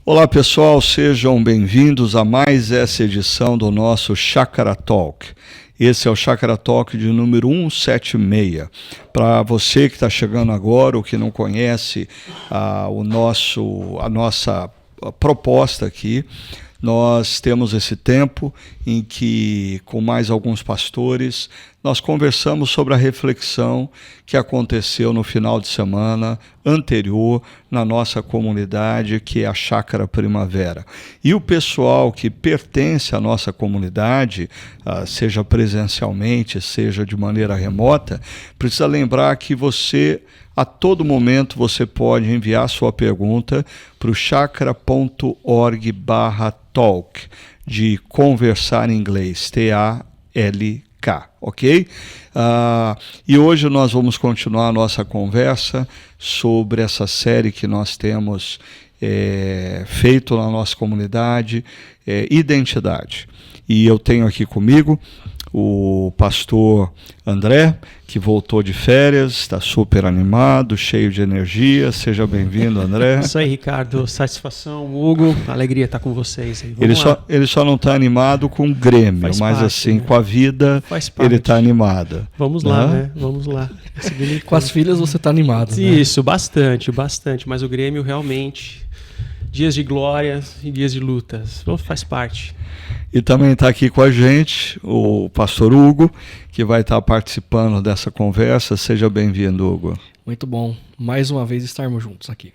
Olá pessoal, sejam bem-vindos a mais essa edição do nosso Chácara Talk. Esse é o Chácara Talk de número 176. Para você que está chegando agora ou que não conhece a nossa proposta aqui, nós temos esse tempo em que, com mais alguns pastores, nós conversamos sobre a reflexão que aconteceu no final de semana anterior na nossa comunidade, que é a Chácara Primavera. E o pessoal que pertence à nossa comunidade, seja presencialmente, seja de maneira remota, precisa lembrar que a todo momento você pode enviar sua pergunta para o chácara.org/talk, de conversar em inglês, T-A-L-K, ok? E hoje nós vamos continuar a nossa conversa sobre essa série que nós temos feito na nossa comunidade, Identidade. E eu tenho aqui comigo o pastor André, que voltou de férias, está super animado, cheio de energia. Seja bem-vindo, André. Isso aí, Ricardo. Satisfação, Hugo. Alegria estar com vocês aí. Ele só não está animado com o Grêmio, mas assim, com a vida, ele está animado. Vamos lá, né? Vamos lá. Com as filhas você está animado, né? Isso, bastante. Mas o Grêmio realmente, dias de glória e dias de lutas. Faz parte. E também está aqui com a gente o pastor Hugo, que vai estar participando dessa conversa. Seja bem-vindo, Hugo. Muito bom. Mais uma vez estarmos juntos aqui.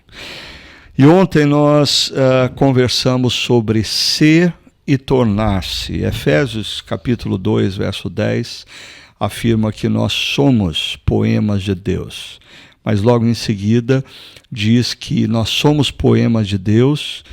E ontem nós conversamos sobre ser e tornar-se. Efésios capítulo 2, verso 10, afirma que nós somos poemas de Deus. Mas logo em seguida diz que nós somos poemas de Deus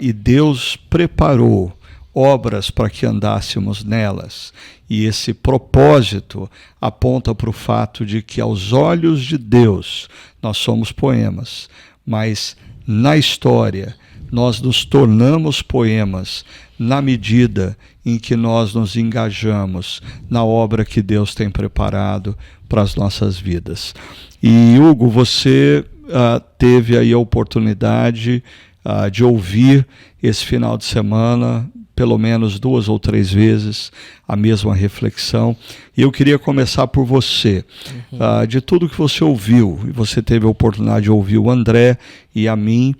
e Deus preparou obras para que andássemos nelas. E esse propósito aponta para o fato de que aos olhos de Deus nós somos poemas, mas na história nós nos tornamos poemas na medida em que nós nos engajamos na obra que Deus tem preparado para as nossas vidas. E Hugo, você teve aí a oportunidade de ouvir esse final de semana pelo menos 2 ou 3 vezes a mesma reflexão. E eu queria começar por você. De tudo que você ouviu, e você teve a oportunidade de ouvir o André e a mim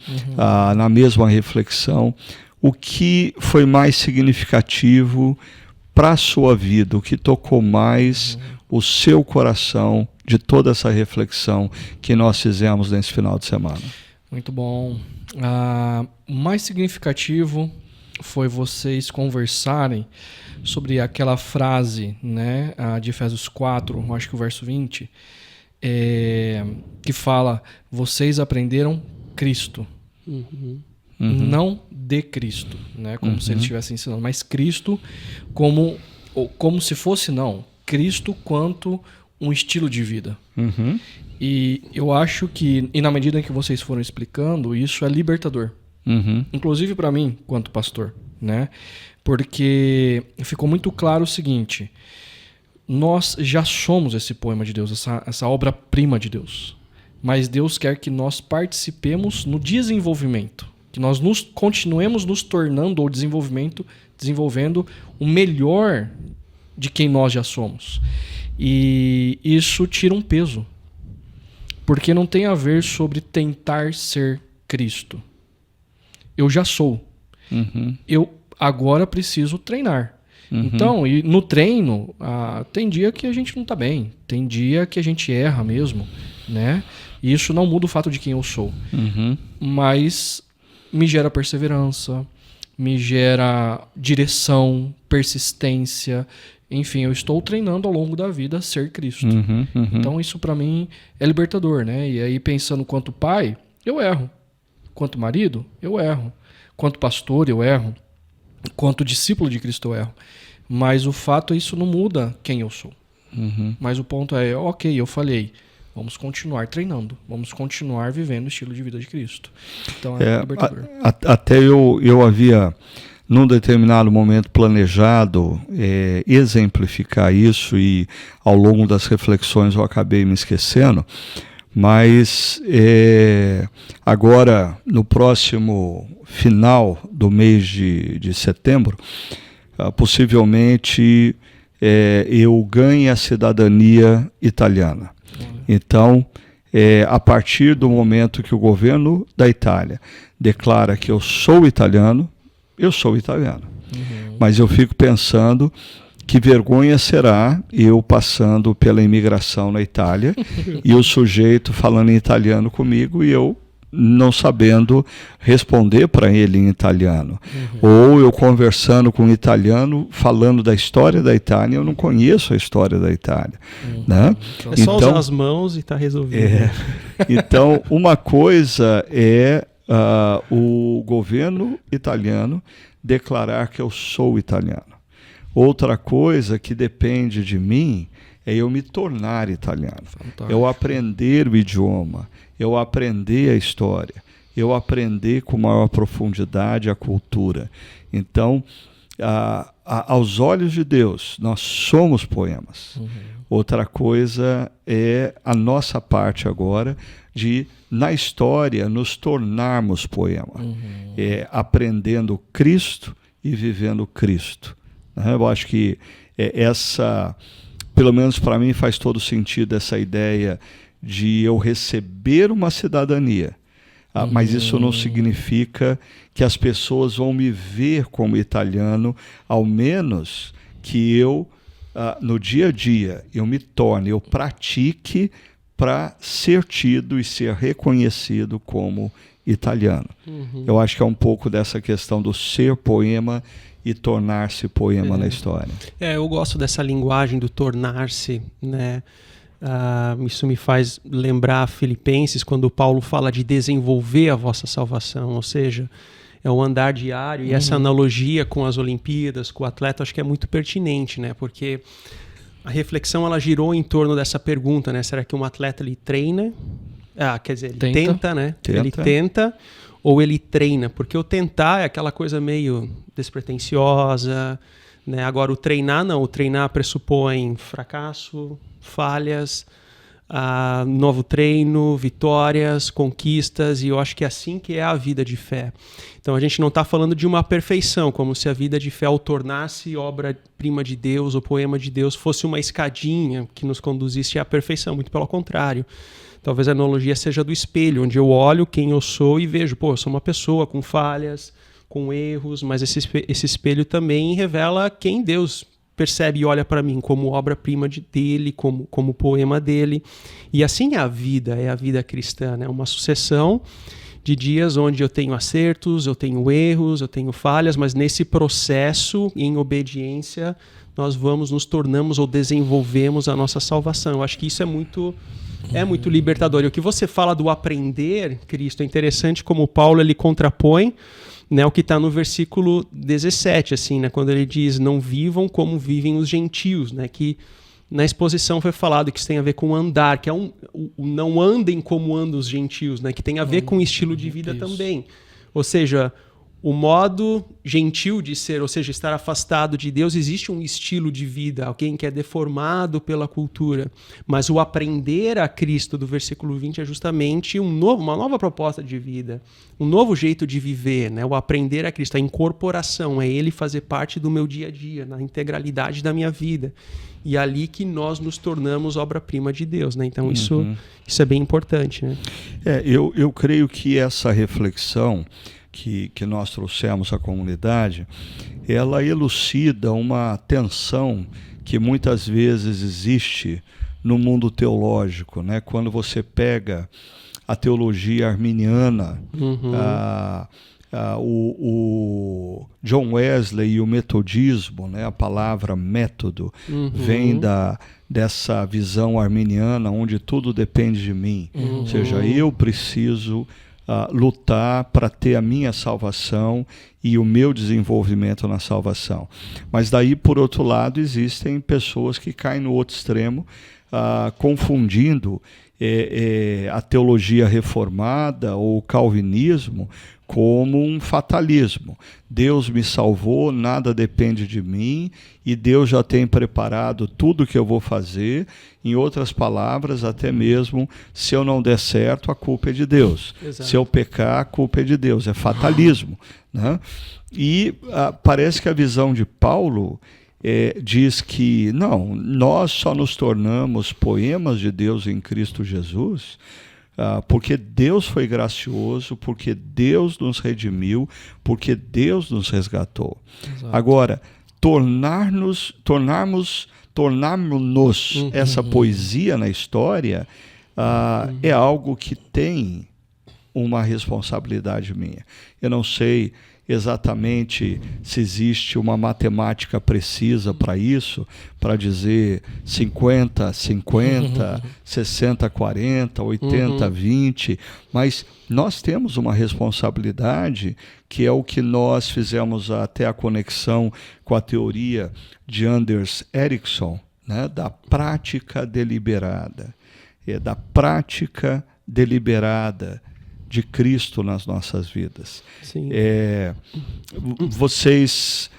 na mesma reflexão, o que foi mais significativo para a sua vida, o que tocou mais o seu coração de toda essa reflexão que nós fizemos nesse final de semana? Muito bom. O mais significativo foi vocês conversarem sobre aquela frase, né, de Efésios 4, acho que o verso 20, que fala: vocês aprenderam Cristo, não de Cristo, né, como se ele estivesse ensinando, mas Cristo como se fosse, Cristo quanto um estilo de vida. E eu acho que, e na medida em que vocês foram explicando, isso é libertador. Inclusive para mim, quanto pastor, né? Porque ficou muito claro o seguinte: nós já somos esse poema de Deus, essa obra-prima de Deus. Mas Deus quer que nós participemos no desenvolvimento, que nós continuemos nos tornando ou desenvolvendo o melhor de quem nós já somos. E isso tira um peso, porque não tem a ver sobre tentar ser Cristo. Eu já sou. Eu agora preciso treinar. Então, e no treino, tem dia que a gente não está bem, tem dia que a gente erra mesmo, né? E isso não muda o fato de quem eu sou. Mas me gera perseverança, me gera direção, persistência. Enfim, eu estou treinando ao longo da vida a ser Cristo. Então isso para mim é libertador, né? E aí, pensando quanto pai, eu erro. Quanto marido, eu erro. Quanto pastor, eu erro. Quanto discípulo de Cristo, eu erro. Mas o fato é, isso não muda quem eu sou. Mas o ponto é, ok, eu falhei. Vamos continuar treinando. Vamos continuar vivendo o estilo de vida de Cristo. Então é libertador. Até eu havia, num determinado momento, planejado exemplificar isso, e ao longo das reflexões eu acabei me esquecendo. Mas agora, no próximo final do mês de setembro, possivelmente eu ganhe a cidadania italiana. Então, a partir do momento que o governo da Itália declara que eu sou italiano, eu sou italiano. Mas eu fico pensando que vergonha será eu passando pela imigração na Itália e o sujeito falando em italiano comigo e eu não sabendo responder para ele em italiano. Ou eu conversando com um italiano, falando da história da Itália, eu não conheço a história da Itália. Né? É só usar as mãos e está resolvido. Então, uma coisa é o governo italiano declarar que eu sou italiano. Outra coisa que depende de mim é eu me tornar italiano. Fantástico. Eu aprender o idioma, eu aprender a história, eu aprender com maior profundidade a cultura. Então, aos olhos de Deus, nós somos poemas. Outra coisa é a nossa parte agora de, na história, nos tornarmos poema. Aprendendo Cristo e vivendo Cristo. Eu acho que pelo menos para mim, faz todo sentido essa ideia de eu receber uma cidadania. Mas isso não significa que as pessoas vão me ver como italiano, ao menos que eu, no dia a dia, eu pratique para ser tido e ser reconhecido como italiano. Eu acho que é um pouco dessa questão do ser poema e tornar-se poema na história. Eu gosto dessa linguagem do tornar-se, né? Isso me faz lembrar Filipenses, quando Paulo fala de desenvolver a vossa salvação, ou seja, é o andar diário, e essa analogia com as Olimpíadas, com o atleta, acho que é muito pertinente, né? Porque a reflexão ela girou em torno dessa pergunta, né? Será que um atleta ele treina? Quer dizer, ele tenta, né? Ele tenta ou ele treina? Porque o tentar é aquela coisa meio despretensiosa, né? Agora o treinar não, o treinar pressupõe fracasso, falhas, novo treino, vitórias, conquistas, e eu acho que é assim que é a vida de fé. Então a gente não está falando de uma perfeição, como se a vida de fé, ao tornar-se obra-prima de Deus ou poema de Deus, fosse uma escadinha que nos conduzisse à perfeição, muito pelo contrário. Talvez a analogia seja do espelho, onde eu olho quem eu sou e vejo, eu sou uma pessoa com falhas, com erros, mas esse espelho também revela quem Deus percebe e olha para mim como obra-prima dele, como poema dele. E assim é a vida cristã, né? Uma sucessão de dias onde eu tenho acertos, eu tenho erros, eu tenho falhas, mas nesse processo, em obediência, nós nos tornamos ou desenvolvemos a nossa salvação. Eu acho que isso é muito libertador. E o que você fala do aprender, Cristo, é interessante como Paulo ele contrapõe, né, o que está no versículo 17, assim, né, quando ele diz, não vivam como vivem os gentios, né, que na exposição foi falado que isso tem a ver com andar, que é o não andem como andam os gentios, né, que tem a ver com o estilo de vida também. Ou seja, o modo gentil de ser, ou seja, estar afastado de Deus, existe um estilo de vida, alguém que é deformado pela cultura. Mas o aprender a Cristo do versículo 20 é justamente uma nova proposta de vida, um novo jeito de viver, né? O aprender a Cristo, a incorporação, é Ele fazer parte do meu dia a dia, na integralidade da minha vida. E é ali que nós nos tornamos obra-prima de Deus, né? Então isso é bem importante, né? Eu creio que essa reflexão que nós trouxemos à comunidade, ela elucida uma tensão que muitas vezes existe no mundo teológico, né? Quando você pega a teologia arminiana, o John Wesley e o metodismo, né? A palavra método vem dessa visão arminiana onde tudo depende de mim, ou seja, eu preciso lutar para ter a minha salvação e o meu desenvolvimento na salvação. Mas daí, por outro lado, existem pessoas que caem no outro extremo, confundindo a teologia reformada ou o calvinismo como um fatalismo. Deus me salvou, nada depende de mim e Deus já tem preparado tudo que eu vou fazer. Em outras palavras, até mesmo se eu não der certo, a culpa é de Deus. Exato. Se eu pecar, a culpa é de Deus. É fatalismo, né? E parece que a visão de Paulo diz que não, nós só nos tornamos poemas de Deus em Cristo Jesus porque Deus foi gracioso, porque Deus nos redimiu, porque Deus nos resgatou. Exato. Agora, tornarmos essa poesia na história é algo que tem uma responsabilidade minha. Eu não sei exatamente se existe uma matemática precisa para isso, para dizer 50, 50, 60, 40, 80, 20, mas nós temos uma responsabilidade que é o que nós fizemos até a conexão com a teoria de Anders Ericsson, né, da prática deliberada. Da prática deliberada de Cristo nas nossas vidas. Sim. Vocês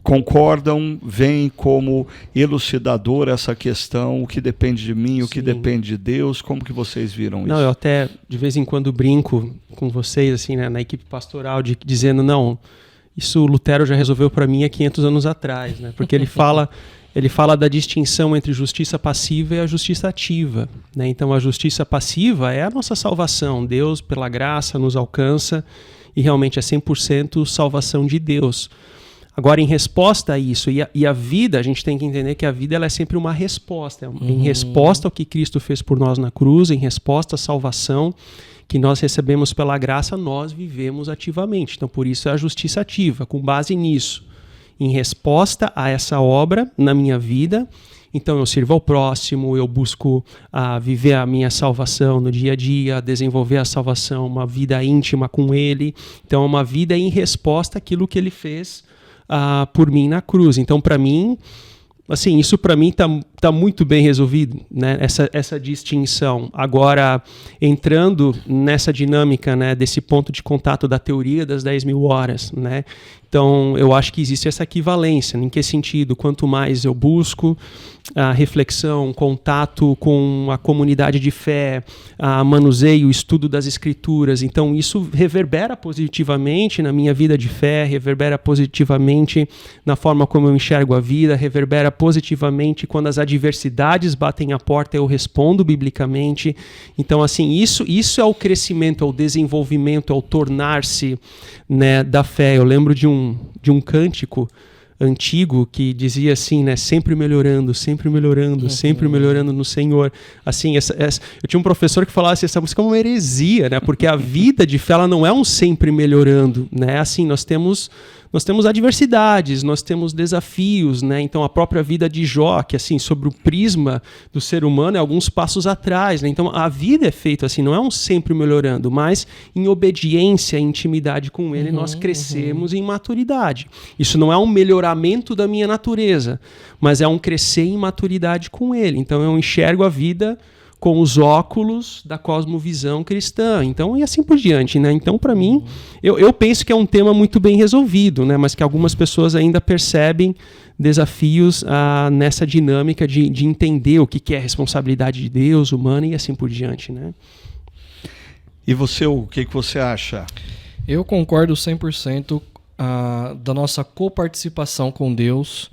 concordam, veem como elucidador essa questão, o que depende de mim, o que depende de Deus, como que vocês viram isso? Não, eu até de vez em quando brinco com vocês, assim, né, na equipe pastoral, dizendo, não, isso Lutero já resolveu para mim há 500 anos atrás, né? Porque ele fala da distinção entre justiça passiva e a justiça ativa, né? Então a justiça passiva é a nossa salvação. Deus, pela graça, nos alcança e realmente é 100% salvação de Deus. Agora, em resposta a isso, e a vida, a gente tem que entender que a vida ela é sempre uma resposta. Em resposta ao que Cristo fez por nós na cruz, em resposta à salvação que nós recebemos pela graça, nós vivemos ativamente. Então, por isso é a justiça ativa, com base nisso. Em resposta a essa obra na minha vida, então eu sirvo ao próximo, eu busco viver a minha salvação no dia a dia, desenvolver a salvação, uma vida íntima com Ele. Então é uma vida em resposta àquilo que Ele fez por mim na cruz. Então, para mim, assim, isso para mim tá muito bem resolvido, né? Essa distinção. Agora, entrando nessa dinâmica, né, desse ponto de contato da teoria das 10.000 horas, né? Então, eu acho que existe essa equivalência. Em que sentido? Quanto mais eu busco a reflexão, contato com a comunidade de fé, manuseio, estudo das escrituras, então isso reverbera positivamente na minha vida de fé, reverbera positivamente na forma como eu enxergo a vida, reverbera positivamente quando as adversidades batem a porta, eu respondo biblicamente. Então, assim, isso é o crescimento, é o desenvolvimento, é o tornar-se, né, da fé. Eu lembro de um cântico antigo que dizia assim, né, sempre melhorando no Senhor. Assim, eu tinha um professor que falava assim, essa música é uma heresia, né, porque a vida de fé ela não é um sempre melhorando, né, assim, nós temos adversidades, nós temos desafios, né? Então a própria vida de Jó, que assim, sobre o prisma do ser humano é alguns passos atrás, né? Então a vida é feita assim, não é um sempre melhorando, mas em obediência, em intimidade com Ele, nós crescemos em maturidade. Isso não é um melhoramento da minha natureza, mas é um crescer em maturidade com Ele. Então eu enxergo a vida com os óculos da cosmovisão cristã, então, e assim por diante, né? Então, para mim, eu penso que é um tema muito bem resolvido, né? Mas que algumas pessoas ainda percebem desafios nessa dinâmica de entender o que é responsabilidade de Deus, humana e assim por diante, né? E você, o que você acha? Eu concordo 100% da nossa coparticipação com Deus,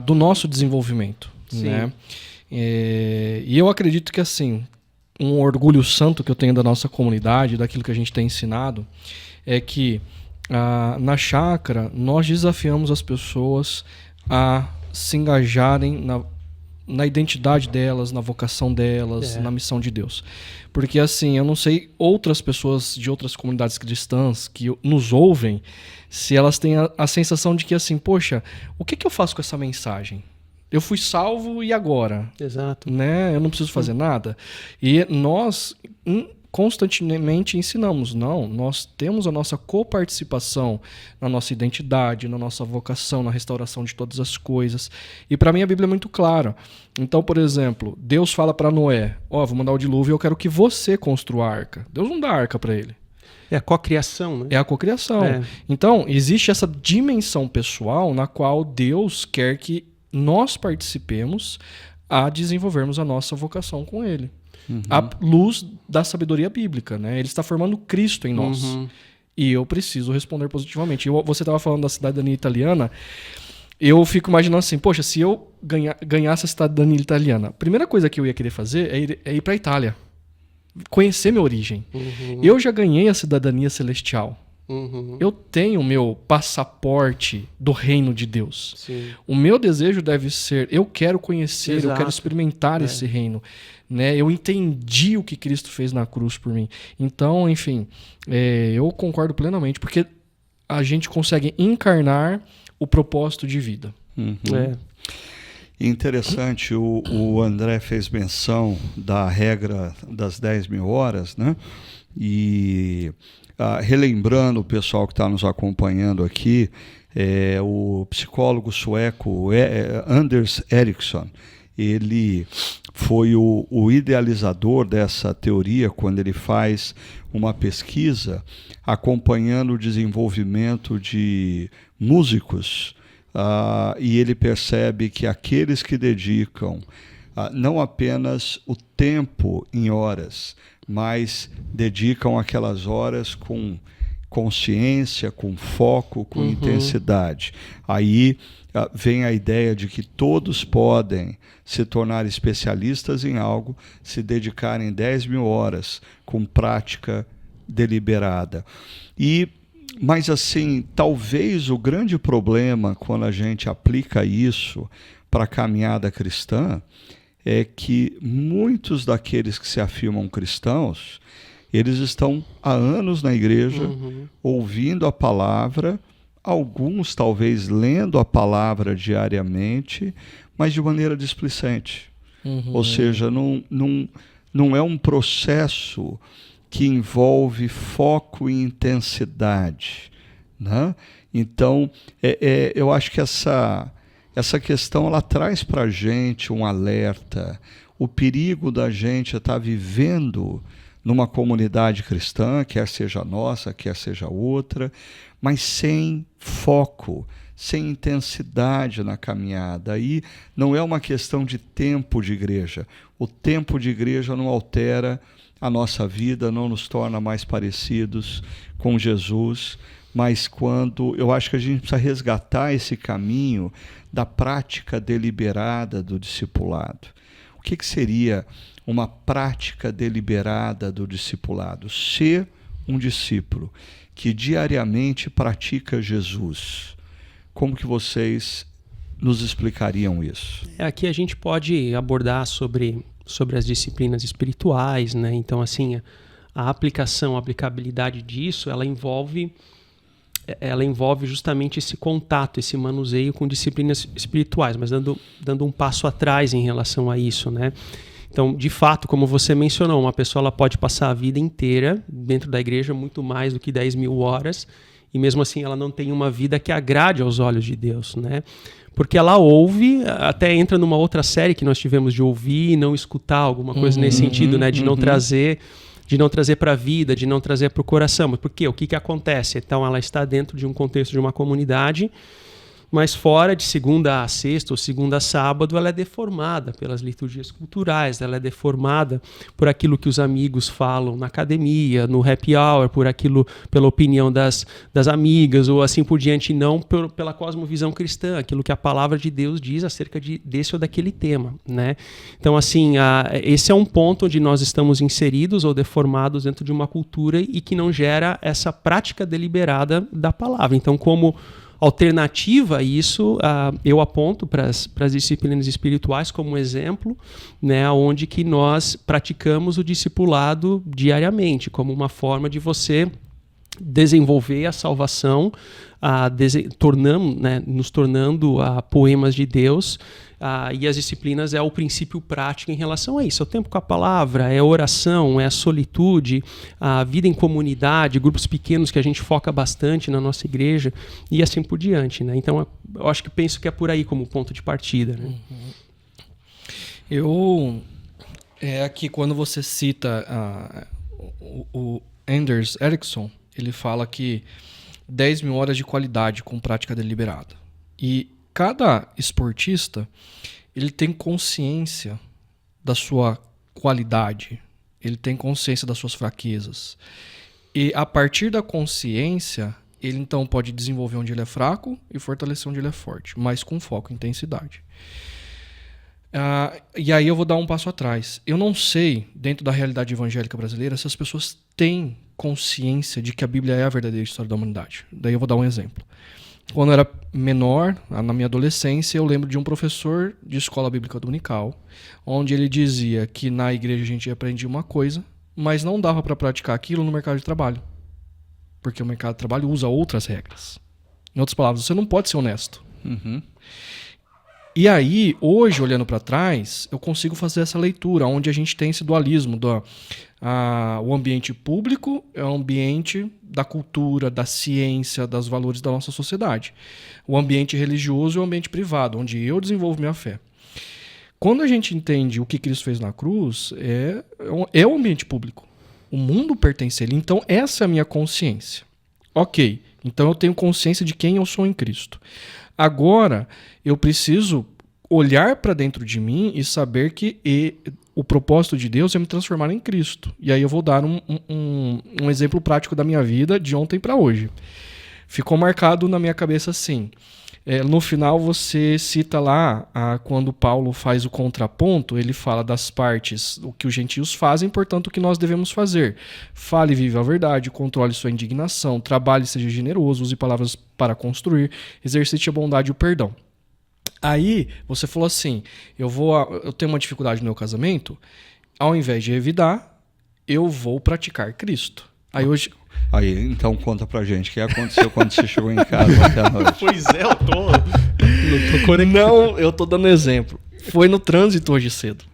do nosso desenvolvimento, né? E eu acredito que, assim, um orgulho santo que eu tenho da nossa comunidade, daquilo que a gente tem ensinado, é que na chácara nós desafiamos as pessoas a se engajarem na identidade delas, na vocação delas, na missão de Deus. Porque, assim, eu não sei outras pessoas de outras comunidades cristãs que nos ouvem, se elas têm a sensação de que, assim, poxa, o que eu faço com essa mensagem? Eu fui salvo e agora? Exato. Né? Eu não preciso fazer nada. E nós, constantemente ensinamos. Não, nós temos a nossa coparticipação na nossa identidade, na nossa vocação, na restauração de todas as coisas. E para mim a Bíblia é muito clara. Então, por exemplo, Deus fala para Noé, vou mandar o dilúvio e eu quero que você construa a arca. Deus não dá a arca para ele. É a cocriação, né? É a cocriação. Então, existe essa dimensão pessoal na qual Deus quer que nós participemos a desenvolvermos a nossa vocação com ele. À luz da sabedoria bíblica, né? Ele está formando Cristo em nós. E eu preciso responder positivamente. Você estava falando da cidadania italiana, eu fico imaginando assim, poxa, se eu ganhasse a cidadania italiana, a primeira coisa que eu ia querer fazer é ir para a Itália. Conhecer minha origem. Eu já ganhei a cidadania celestial. Eu tenho o meu passaporte do reino de Deus. Sim. O meu desejo deve ser, eu quero conhecer, Exato. eu quero experimentar esse reino. Né? Eu entendi o que Cristo fez na cruz por mim. Então, enfim, eu concordo plenamente, porque a gente consegue encarnar o propósito de vida. Interessante, o André fez menção da regra das 10.000 horas, né? E relembrando o pessoal que está nos acompanhando aqui, o psicólogo sueco Anders Ericsson, ele foi o idealizador dessa teoria quando ele faz uma pesquisa acompanhando o desenvolvimento de músicos, e ele percebe que aqueles que dedicam não apenas o tempo em horas, mas dedicam aquelas horas com consciência, com foco, com intensidade. Aí vem a ideia de que todos podem se tornar especialistas em algo, se dedicarem 10.000 horas com prática deliberada. Mas assim, talvez o grande problema quando a gente aplica isso para a caminhada cristã é que muitos daqueles que se afirmam cristãos, eles estão há anos na igreja, ouvindo a palavra, alguns talvez lendo a palavra diariamente, mas de maneira displicente. Ou seja, não é um processo que envolve foco e intensidade, né? Então, eu acho que essa questão ela traz para a gente um alerta, o perigo da gente estar vivendo numa comunidade cristã, quer seja nossa, quer seja outra, mas sem foco, sem intensidade na caminhada. Aí não é uma questão de tempo de igreja. O tempo de igreja não altera a nossa vida, não nos torna mais parecidos com Jesus, mas eu acho que a gente precisa resgatar esse caminho da prática deliberada do discipulado. O que seria uma prática deliberada do discipulado? Ser um discípulo que diariamente pratica Jesus. Como que vocês nos explicariam isso? Aqui a gente pode abordar sobre as disciplinas espirituais, né? Então, assim, a aplicabilidade disso, ela envolve justamente esse contato, esse manuseio com disciplinas espirituais, mas dando um passo atrás em relação a isso, né? Então, de fato, como você mencionou, uma pessoa ela pode passar a vida inteira dentro da igreja, muito mais do que 10.000 horas, e mesmo assim ela não tem uma vida que agrade aos olhos de Deus, né? Porque ela ouve, até entra numa outra série que nós tivemos de ouvir e não escutar, alguma coisa nesse sentido, né? De não trazer para a vida, de não trazer para o coração. Mas por quê? O que acontece? Então ela está dentro de um contexto de uma comunidade, mas fora de segunda a sexta ou segunda a sábado, ela é deformada pelas liturgias culturais, ela é deformada por aquilo que os amigos falam na academia, no happy hour, pela opinião das amigas, ou assim por diante, não pela cosmovisão cristã, aquilo que a palavra de Deus diz acerca desse ou daquele tema, né? Então, assim, esse é um ponto onde nós estamos inseridos ou deformados dentro de uma cultura e que não gera essa prática deliberada da palavra. Então, como alternativa a isso, eu aponto para as disciplinas espirituais como exemplo, né, onde que nós praticamos o discipulado diariamente, como uma forma de você desenvolver a salvação, nos tornando poemas de Deus, e as disciplinas é o princípio prático em relação a isso. É o tempo com a palavra, é a oração, é a solitude, a vida em comunidade, grupos pequenos que a gente foca bastante na nossa igreja e assim por diante, né? Então, eu acho que penso que é por aí como ponto de partida, né? Aqui quando você cita o Anders Ericsson, ele fala que 10 mil horas de qualidade com prática deliberada. E cada esportista, ele tem consciência da sua qualidade, ele tem consciência das suas fraquezas. E a partir da consciência, ele então pode desenvolver onde ele é fraco e fortalecer onde ele é forte, mas com foco e intensidade. E aí eu vou dar um passo atrás. Eu não sei, dentro da realidade evangélica brasileira, se as pessoas têm consciência de que a Bíblia é a verdadeira história da humanidade. Daí eu vou dar um exemplo. Quando eu era menor, na minha adolescência, eu lembro de um professor de escola bíblica dominical, onde ele dizia que na igreja a gente aprendia uma coisa, mas não dava para praticar aquilo no mercado de trabalho. Porque o mercado de trabalho usa outras regras. Em outras palavras, você não pode ser honesto. Uhum. E aí, hoje, olhando para trás, eu consigo fazer essa leitura, onde a gente tem esse dualismo o ambiente público é o ambiente da cultura, da ciência, dos valores da nossa sociedade. O ambiente religioso é o ambiente privado, onde eu desenvolvo minha fé. Quando a gente entende o que Cristo fez na cruz, é o ambiente público. O mundo pertence a ele. Então, essa é a minha consciência. Ok, então eu tenho consciência de quem eu sou em Cristo. Agora, eu preciso olhar para dentro de mim e saber que o propósito de Deus é me transformar em Cristo. E aí eu vou dar um exemplo prático da minha vida de ontem para hoje. Ficou marcado na minha cabeça assim. No final você cita lá, quando Paulo faz o contraponto, ele fala das partes, o que os gentios fazem, portanto o que nós devemos fazer. Fale e viva a verdade, controle sua indignação, trabalhe e seja generoso, use palavras para construir, exercite a bondade e o perdão. Aí você falou assim, eu tenho uma dificuldade no meu casamento, ao invés de revidar, eu vou praticar Cristo. Aí, então conta pra gente o que aconteceu quando você chegou em casa até a noite. Pois é, eu tô dando exemplo. Foi no trânsito hoje cedo.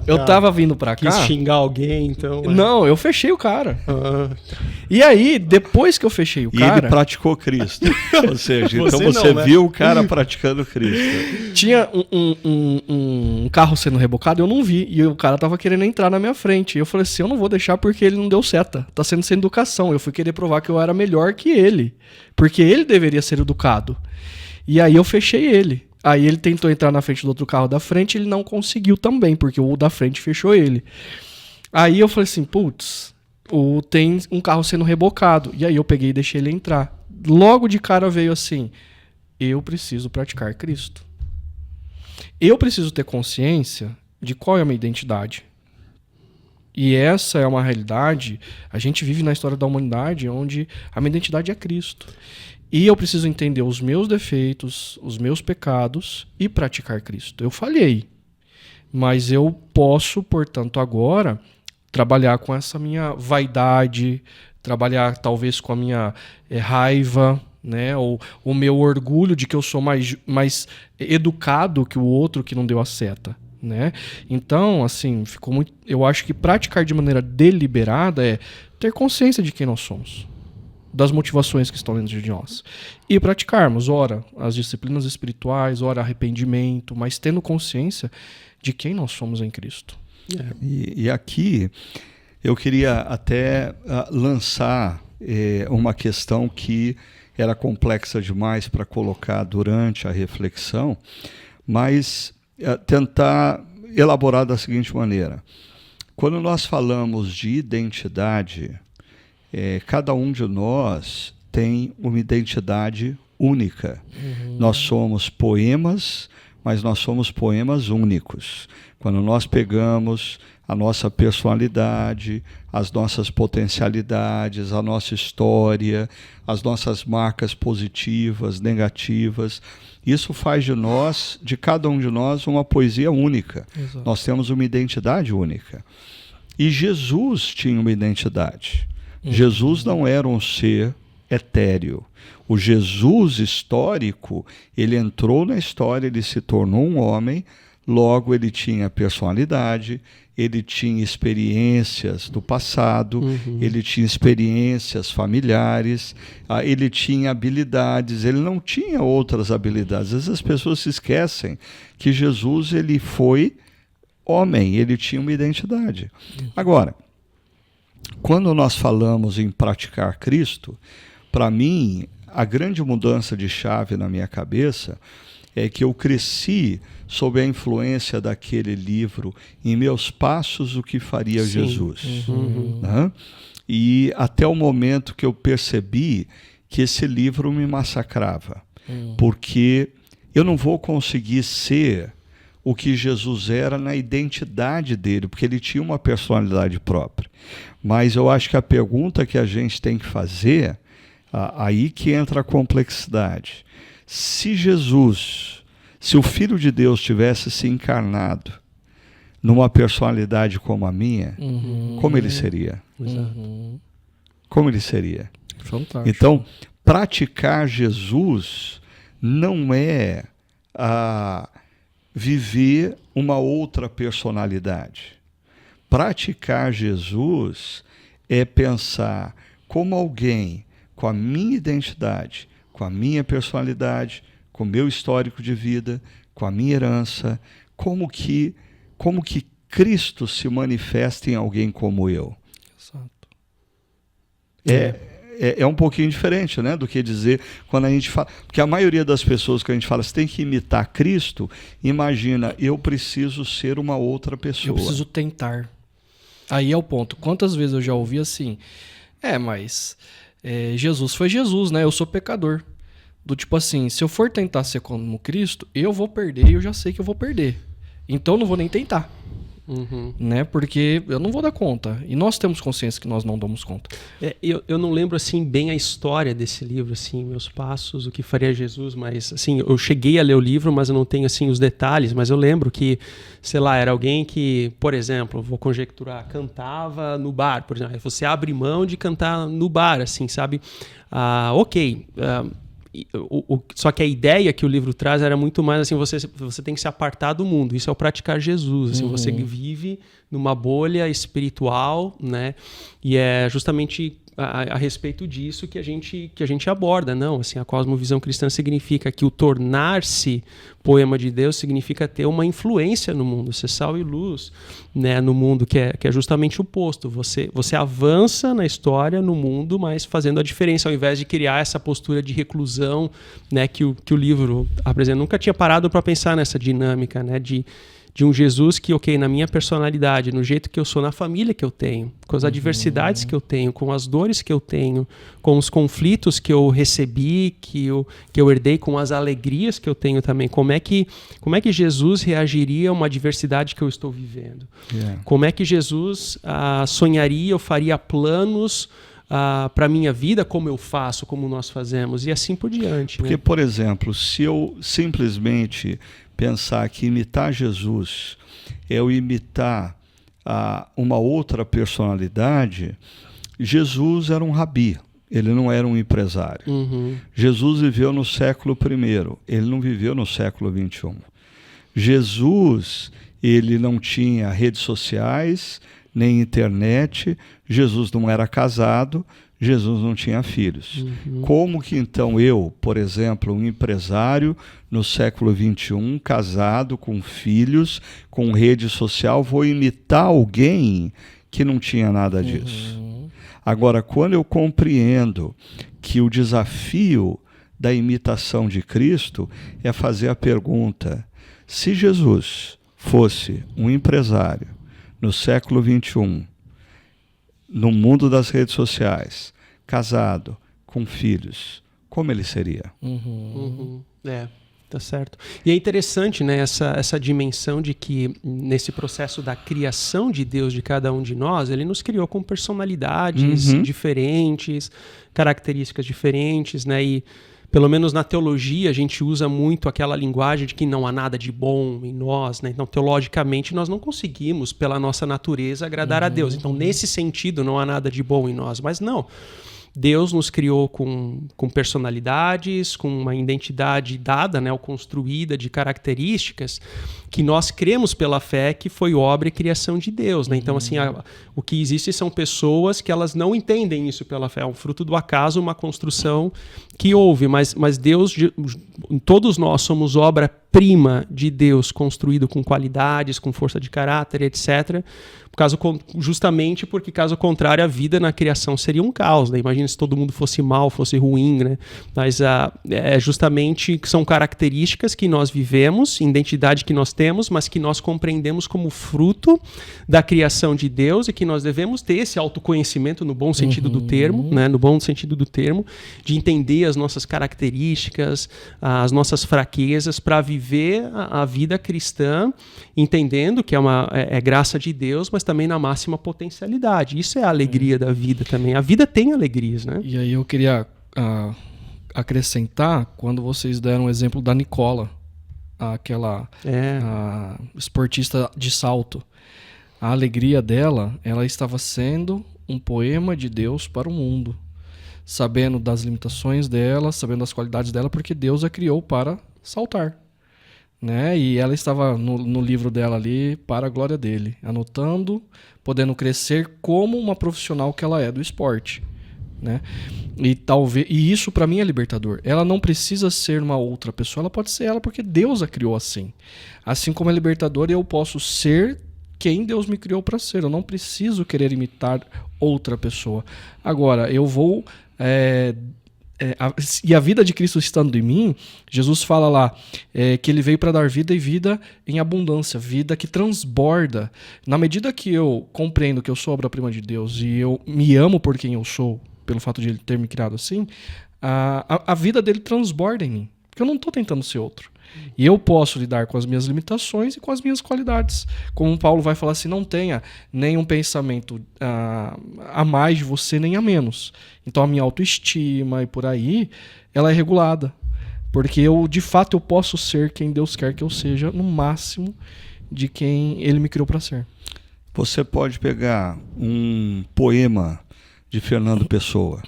Eu tava vindo pra cá. Quis xingar alguém, então. Não, eu fechei o cara. E aí, depois que eu fechei o cara. E ele praticou Cristo. Ou seja, então você viu o cara praticando Cristo. Tinha um carro sendo rebocado, eu não vi. E o cara tava querendo entrar na minha frente. E eu falei assim: eu não vou deixar porque ele não deu seta. Tá sendo sem educação. Eu fui querer provar que eu era melhor que ele. Porque ele deveria ser educado. E aí eu fechei ele. Aí ele tentou entrar na frente do outro carro da frente, ele não conseguiu também, porque o da frente fechou ele. Aí eu falei assim, putz, tem um carro sendo rebocado. E aí eu peguei e deixei ele entrar. Logo de cara veio assim, eu preciso praticar Cristo. Eu preciso ter consciência de qual é a minha identidade. E essa é uma realidade, a gente vive na história da humanidade, onde a minha identidade é Cristo. E eu preciso entender os meus defeitos, os meus pecados e praticar Cristo. Eu falhei, mas eu posso, portanto, agora trabalhar com essa minha vaidade, trabalhar talvez com a minha raiva, né? Ou o meu orgulho de que eu sou mais educado que o outro que não deu a seta. Né? Então, assim, ficou muito. Eu acho que praticar de maneira deliberada é ter consciência de quem nós somos, das motivações que estão dentro de nós. E praticarmos, ora, as disciplinas espirituais, ora, arrependimento, mas tendo consciência de quem nós somos em Cristo. E aqui eu queria até lançar uma questão que era complexa demais para colocar durante a reflexão, mas tentar elaborar da seguinte maneira. Quando nós falamos de identidade, cada um de nós tem uma identidade única. Nós somos poemas, mas nós somos poemas únicos. Quando nós pegamos a nossa personalidade, as nossas potencialidades, a nossa história, as nossas marcas positivas, negativas, isso faz de cada um de nós, uma poesia única. Exato. Nós temos uma identidade única. E Jesus tinha uma identidade. Jesus não era um ser etéreo. O Jesus histórico, ele entrou na história, ele se tornou um homem, logo ele tinha personalidade, ele tinha experiências do passado, ele tinha experiências familiares, ele tinha habilidades, ele não tinha outras habilidades. Às vezes as pessoas se esquecem que Jesus ele foi homem, ele tinha uma identidade. Agora, quando nós falamos em praticar Cristo, para mim, a grande mudança de chave na minha cabeça é que eu cresci sob a influência daquele livro, Em Meus Passos, o que faria Jesus. Né? E até o momento que eu percebi que esse livro me massacrava, porque eu não vou conseguir ser o que Jesus era na identidade dele, porque ele tinha uma personalidade própria. Mas eu acho que a pergunta que a gente tem que fazer, aí que entra a complexidade. Se o Filho de Deus tivesse se encarnado numa personalidade como a minha, como ele seria? Como ele seria? Fantástico. Então, praticar Jesus não é viver uma outra personalidade. Praticar Jesus é pensar como alguém com a minha identidade, com a minha personalidade, com o meu histórico de vida, com a minha herança, como que Cristo se manifesta em alguém como eu. Exato. É um pouquinho diferente, né, do que dizer quando a gente fala... Porque a maioria das pessoas que a gente fala, você tem que imitar Cristo, imagina, eu preciso ser uma outra pessoa. Eu preciso tentar. Aí é o ponto. Quantas vezes eu já ouvi assim, mas Jesus foi Jesus, né? Eu sou pecador. Do tipo assim, se eu for tentar ser como Cristo, eu vou perder e eu já sei que eu vou perder. Então eu não vou nem tentar. Né? Porque eu não vou dar conta. E nós temos consciência que nós não damos conta. Eu não lembro assim bem a história desse livro, assim, Meus Passos, o que faria Jesus, mas assim, eu cheguei a ler o livro, mas eu não tenho assim os detalhes, mas eu lembro que, sei lá, era alguém que, por exemplo, vou conjecturar, cantava no bar, por exemplo, você abre mão de cantar no bar, assim, sabe? Só que a ideia que o livro traz era muito mais assim, você tem que se apartar do mundo. Isso é o praticar Jesus. Assim, você vive numa bolha espiritual, né? E é justamente a respeito disso que a gente aborda. Não, assim, a cosmovisão cristã significa que o tornar-se poema de Deus significa ter uma influência no mundo, ser sal e luz, né, no mundo, que é justamente o oposto. Você avança na história, no mundo, mas fazendo a diferença, ao invés de criar essa postura de reclusão, né, que o livro apresenta. Nunca tinha parado para pensar nessa dinâmica, né, de um Jesus que, na minha personalidade, no jeito que eu sou, na família que eu tenho, com as adversidades que eu tenho, com as dores que eu tenho, com os conflitos que eu recebi, que eu herdei, com as alegrias que eu tenho também. Como é que Jesus reagiria a uma adversidade que eu estou vivendo? Como é que Jesus sonharia ou faria planos para a minha vida, como eu faço, como nós fazemos, e assim por diante. Porque, por exemplo, se eu simplesmente pensar que imitar Jesus é eu imitar uma outra personalidade, Jesus era um rabi, ele não era um empresário. Jesus viveu no século I, ele não viveu no século XXI. Jesus, ele não tinha redes sociais, nem internet, Jesus não era casado, Jesus não tinha filhos. Como que então eu, por exemplo, um empresário no século XXI, casado, com filhos, com rede social, vou imitar alguém que não tinha nada disso? Agora, quando eu compreendo que o desafio da imitação de Cristo é fazer a pergunta, se Jesus fosse um empresário no século XXI, no mundo das redes sociais, casado, com filhos, como ele seria? Tá certo. E é interessante, né, essa dimensão de que nesse processo da criação de Deus de cada um de nós, ele nos criou com personalidades diferentes, características diferentes, né? E pelo menos na teologia, a gente usa muito aquela linguagem de que não há nada de bom em nós, né? Então, teologicamente, nós não conseguimos, pela nossa natureza, agradar a Deus. Então, nesse sentido, não há nada de bom em nós. Mas não. Deus nos criou com personalidades, com uma identidade dada, né, ou construída de características que nós cremos pela fé que foi obra e criação de Deus, né? Então, assim, o que existe são pessoas que elas não entendem isso pela fé, é um fruto do acaso, uma construção que houve, mas Deus, todos nós somos obra-prima de Deus, construído com qualidades, com força de caráter, etc., justamente porque, caso contrário, a vida na criação seria um caos, né? Imagina se todo mundo fosse mal, fosse ruim, né? Mas é justamente que são características que nós vivemos, identidade que nós temos, mas que nós compreendemos como fruto da criação de Deus e que nós devemos ter esse autoconhecimento no bom sentido do termo, né? No bom sentido do termo, de entender as nossas características, as nossas fraquezas, para viver a vida cristã, entendendo que é graça de Deus, mas também na máxima potencialidade. Isso é a alegria da vida também. A vida tem alegrias, né? E aí eu queria acrescentar, quando vocês deram o exemplo da Nicola, aquela esportista de salto. A alegria dela, ela estava sendo um poema de Deus para o mundo, sabendo das limitações dela, sabendo das qualidades dela, porque Deus a criou para saltar. Né? E ela estava no livro dela ali para a glória dele, anotando, podendo crescer como uma profissional que ela é do esporte, né? E isso para mim é libertador. Ela não precisa ser uma outra pessoa, ela pode ser ela porque Deus a criou assim. Assim como é libertador, eu posso ser quem Deus me criou para ser. Eu não preciso querer imitar outra pessoa. Agora, eu vou e a vida de Cristo estando em mim, Jesus fala lá que ele veio para dar vida e vida em abundância, vida que transborda. Na medida que eu compreendo que eu sou obra-prima de Deus e eu me amo por quem eu sou, pelo fato de ele ter me criado assim, a vida dele transborda em mim, porque eu não estou tentando ser outro. E eu posso lidar com as minhas limitações e com as minhas qualidades. Como Paulo vai falar assim, não tenha nenhum pensamento a mais de você, nem a menos. Então a minha autoestima e por aí, ela é regulada. Porque de fato eu posso ser quem Deus quer que eu seja, no máximo de quem ele me criou para ser. Você pode pegar um poema de Fernando Pessoa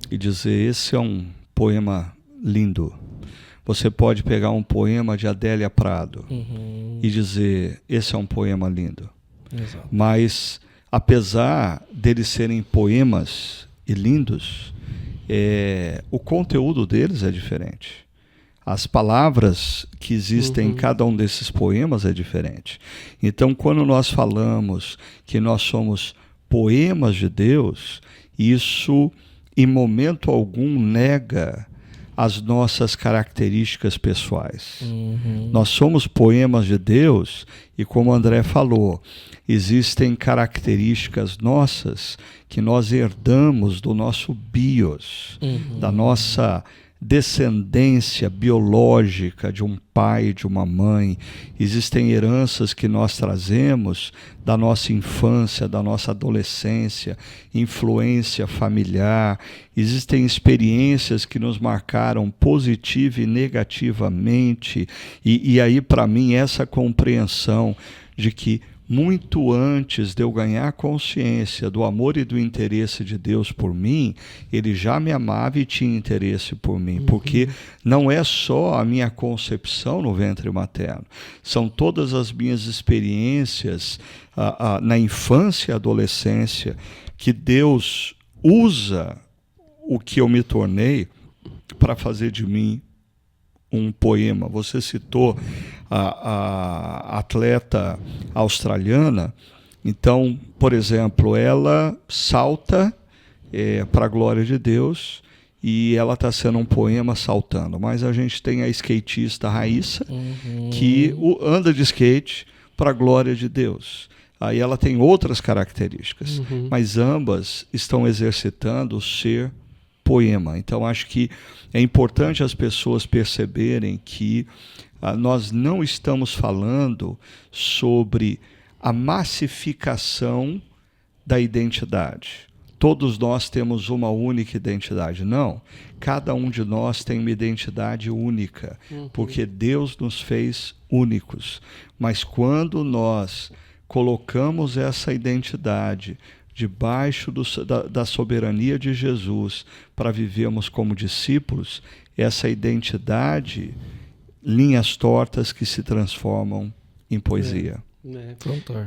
e dizer, esse é um poema lindo. Você pode pegar um poema de Adélia Prado e dizer, esse é um poema lindo. Exato. Mas, apesar deles serem poemas e lindos, o conteúdo deles é diferente. As palavras que existem em cada um desses poemas é diferente. Então, quando nós falamos que nós somos poemas de Deus, isso, em momento algum, nega as nossas características pessoais. Nós somos poemas de Deus e, como o André falou, existem características nossas que nós herdamos do nosso bios, da nossa descendência biológica de um pai e de uma mãe. Existem heranças que nós trazemos da nossa infância, da nossa adolescência, influência familiar. Existem experiências que nos marcaram positiva e negativamente. E aí, para mim, essa compreensão de que muito antes de eu ganhar consciência do amor e do interesse de Deus por mim, ele já me amava e tinha interesse por mim, porque não é só a minha concepção no ventre materno, são todas as minhas experiências na infância e adolescência, que Deus usa o que eu me tornei para fazer de mim um poema. Você citou a atleta australiana. Então, por exemplo, ela salta para a glória de Deus e ela está sendo um poema saltando. Mas a gente tem a skatista Raíssa, que anda de skate para a glória de Deus. Aí ela tem outras características, mas ambas estão exercitando o ser poema. Então, acho que é importante as pessoas perceberem que nós não estamos falando sobre a massificação da identidade. todos nós temos uma única identidade. Não, cada um de nós tem uma identidade única, porque Deus nos fez únicos. Mas quando nós colocamos essa identidade debaixo da soberania de Jesus para vivermos como discípulos, essa identidade, linhas tortas que se transformam em poesia.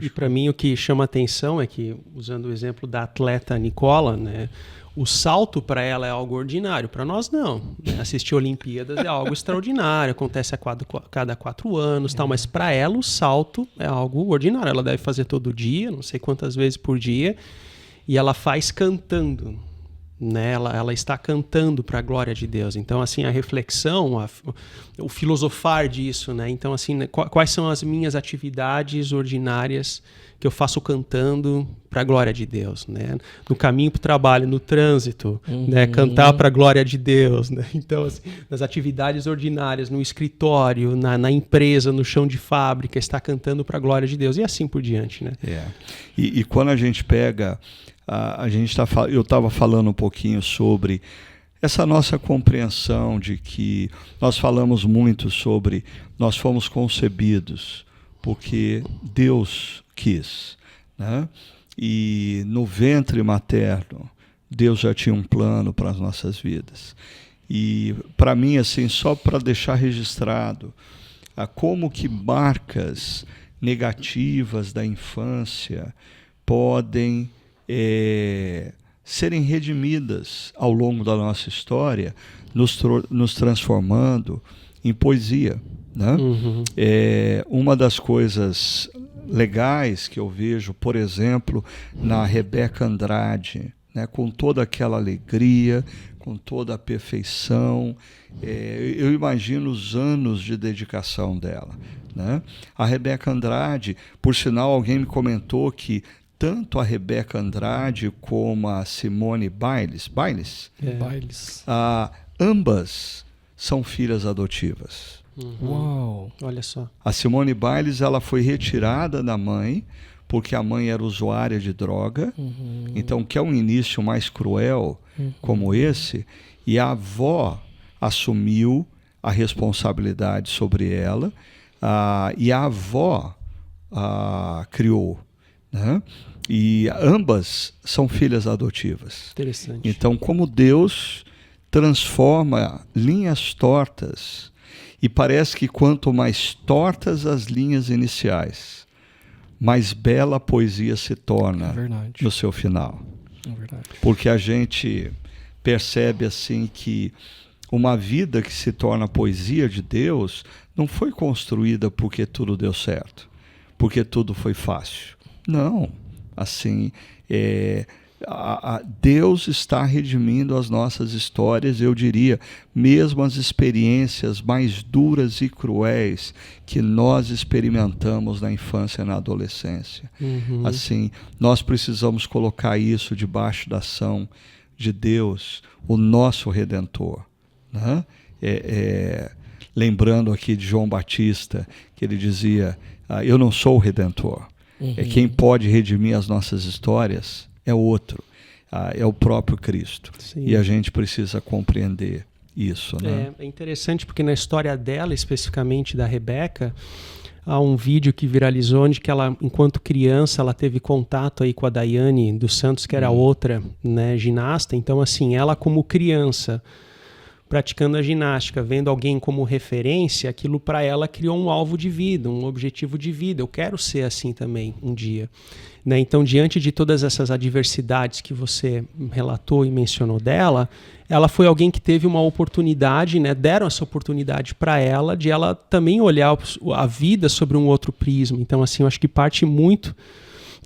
E para mim o que chama atenção é que, usando o exemplo da atleta Nicola, né, o salto para ela é algo ordinário, para nós não. Né? Assistir Olimpíadas é algo extraordinário, acontece a cada 4 anos, tal, mas para ela o salto é algo ordinário. Ela deve fazer todo dia, não sei quantas vezes por dia, e ela faz cantando. Né? Ela está cantando para a glória de Deus. Então, assim, a reflexão, o filosofar disso, né? Então, assim, né, quais são as minhas atividades ordinárias que eu faço cantando para a glória de Deus, né? No caminho para o trabalho, no trânsito, né? Cantar para a glória de Deus, né? Então, assim, nas atividades ordinárias, no escritório, na empresa, no chão de fábrica, está cantando para a glória de Deus, e assim por diante, né? E quando a gente pega... eu estava falando um pouquinho sobre essa nossa compreensão de que nós falamos muito sobre nós fomos concebidos porque Deus quis, né? E no ventre materno Deus já tinha um plano para as nossas vidas. E para mim, assim, só para deixar registrado como que marcas negativas da infância podem serem redimidas ao longo da nossa história, nos transformando em poesia, né? Uma das coisas legais que eu vejo, por exemplo, na Rebeca Andrade, né? Com toda aquela alegria, com toda a perfeição, eu imagino os anos de dedicação dela, né? A Rebeca Andrade, por sinal, alguém me comentou que tanto a Rebeca Andrade como a Simone Biles, ambas são filhas adotivas. Uau! Olha só. A Simone Biles, ela foi retirada da mãe porque a mãe era usuária de droga. Então, que é um início mais cruel como esse, e a avó assumiu a responsabilidade sobre ela, e a avó criou. Né? E ambas são filhas adotivas. Interessante. Então, como Deus transforma linhas tortas, e parece que quanto mais tortas as linhas iniciais, mais bela a poesia se torna no seu final. É verdade. Porque a gente percebe assim que uma vida que se torna poesia de Deus não foi construída porque tudo deu certo, porque tudo foi fácil. Não, assim, Deus está redimindo as nossas histórias, eu diria, mesmo as experiências mais duras e cruéis que nós experimentamos na infância e na adolescência. Assim, nós precisamos colocar isso debaixo da ação de Deus, o nosso Redentor, né? Lembrando aqui de João Batista, que ele dizia, eu não sou o Redentor. Quem pode redimir as nossas histórias é outro, é o próprio Cristo. Sim. E a gente precisa compreender isso, né? É interessante porque na história dela, especificamente da Rebeca, há um vídeo que viralizou onde que ela, enquanto criança, ela teve contato aí com a Daiane dos Santos, que era outra, né, ginasta. Então, assim, ela como criança, praticando a ginástica, vendo alguém como referência, aquilo para ela criou um alvo de vida, um objetivo de vida. Eu quero ser assim também um dia. Né? Então, diante de todas essas adversidades que você relatou e mencionou dela, ela foi alguém que teve uma oportunidade, né? Deram essa oportunidade para ela, de ela também olhar a vida sobre um outro prisma. Então, assim, eu acho que parte muito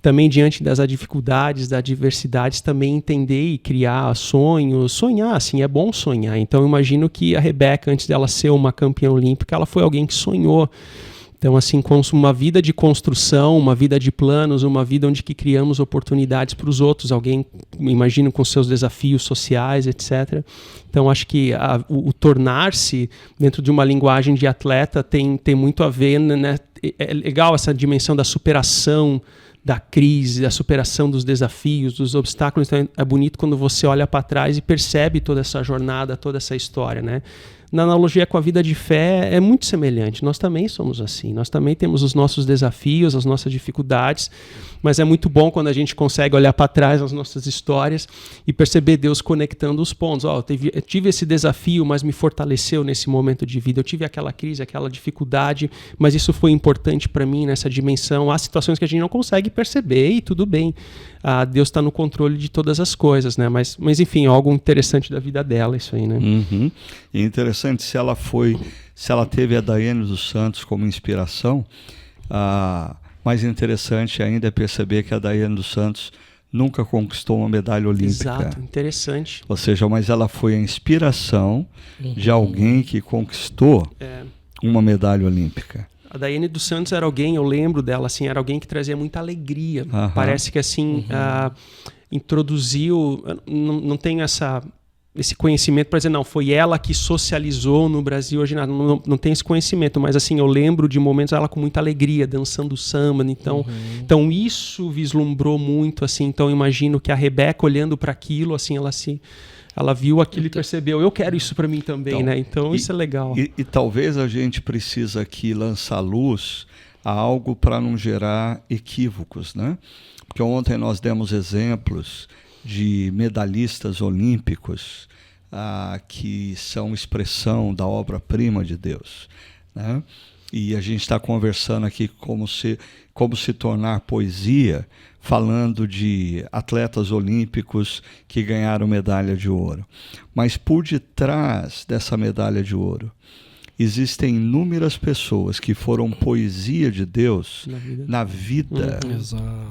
também diante das dificuldades, das adversidades, também entender e criar sonhos, sonhar, assim, é bom sonhar. Então eu imagino que a Rebeca, antes dela ser uma campeã olímpica, ela foi alguém que sonhou. Então, assim, com uma vida de construção, uma vida de planos, uma vida onde que criamos oportunidades para os outros, alguém, imagino, com seus desafios sociais, etc. Então, acho que o tornar-se, dentro de uma linguagem de atleta, tem muito a ver, né? É legal essa dimensão da superação, da crise, da superação dos desafios, dos obstáculos. Então é bonito quando você olha para trás e percebe toda essa jornada, toda essa história, né? Na analogia com a vida de fé é muito semelhante. Nós também somos assim. Nós também temos os nossos desafios, as nossas dificuldades, mas é muito bom quando a gente consegue olhar para trás as nossas histórias e perceber Deus conectando os pontos. Eu tive esse desafio, mas me fortaleceu nesse momento de vida. Eu tive aquela crise, aquela dificuldade, mas isso foi importante para mim nessa dimensão. Há situações que a gente não consegue perceber e tudo bem. Deus está no controle de todas as coisas, né? Mas enfim, é algo interessante da vida dela, isso aí, né? Uhum. E interessante, se ela teve a Daiane dos Santos como inspiração, mais interessante ainda é perceber que a Daiane dos Santos nunca conquistou uma medalha olímpica. Exato, interessante. Ou seja, mas ela foi a inspiração de alguém que conquistou uma medalha olímpica. A Daiane dos Santos era alguém, eu lembro dela, assim, era alguém que trazia muita alegria. Parece que assim, introduziu, não tem esse conhecimento para dizer, não, foi ela que socializou no Brasil hoje, não tem esse conhecimento, mas assim, eu lembro de momentos ela com muita alegria, dançando samba, então isso vislumbrou muito, assim, então imagino que a Rebeca olhando para aquilo, assim, ela viu aquilo e percebeu, eu quero isso para mim também, então, né? Então isso é legal. E talvez a gente precisa aqui lançar luz a algo para não gerar equívocos, né? Porque ontem nós demos exemplos de medalhistas olímpicos que são expressão da obra-prima de Deus, né? E a gente está conversando aqui como se tornar poesia, falando de atletas olímpicos que ganharam medalha de ouro. Mas por detrás dessa medalha de ouro, existem inúmeras pessoas que foram poesia de Deus na vida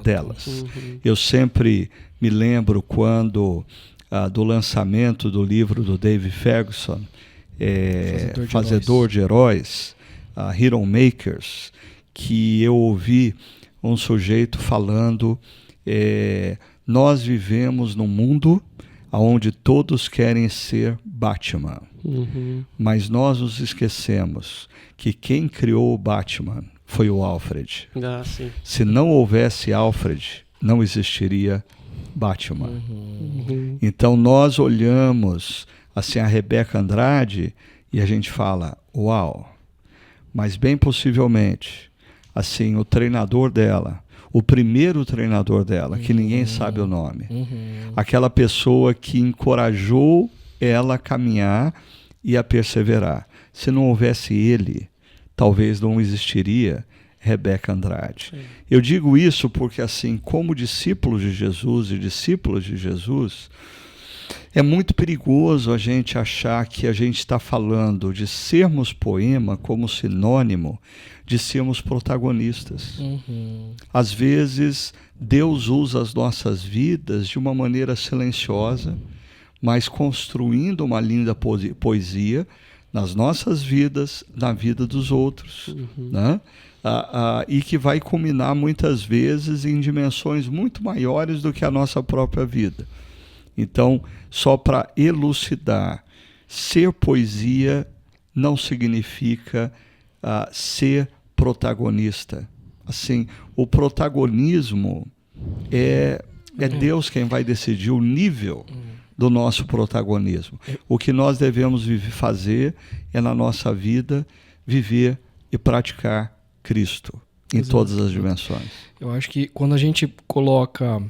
delas. Eu sempre me lembro quando, do lançamento do livro do David Ferguson, Fazedor de Heróis, Hero Makers, que eu ouvi um sujeito falando, nós vivemos num mundo onde todos querem ser Batman, mas nós nos esquecemos que quem criou o Batman foi o Alfred. Se não houvesse Alfred, não existiria Batman. Então nós olhamos assim a Rebeca Andrade e a gente fala, uau, mas bem possivelmente assim o treinador dela, o primeiro treinador dela, que ninguém sabe o nome, aquela pessoa que encorajou ela a caminhar e a perseverar, se não houvesse ele, talvez não existiria Rebeca Andrade. Eu digo isso porque assim, como discípulos de Jesus e discípulas de Jesus, é muito perigoso a gente achar que a gente está falando de sermos poema como sinônimo de sermos protagonistas. Às vezes, Deus usa as nossas vidas de uma maneira silenciosa, mas construindo uma linda poesia nas nossas vidas, na vida dos outros, né? E que vai culminar muitas vezes em dimensões muito maiores do que a nossa própria vida. Então, só para elucidar, ser poesia não significa ser protagonista. Assim, o protagonismo é Deus quem vai decidir o nível do nosso protagonismo. O que nós devemos fazer é, na nossa vida, viver e praticar Cristo em todas as dimensões. Eu acho que quando a gente coloca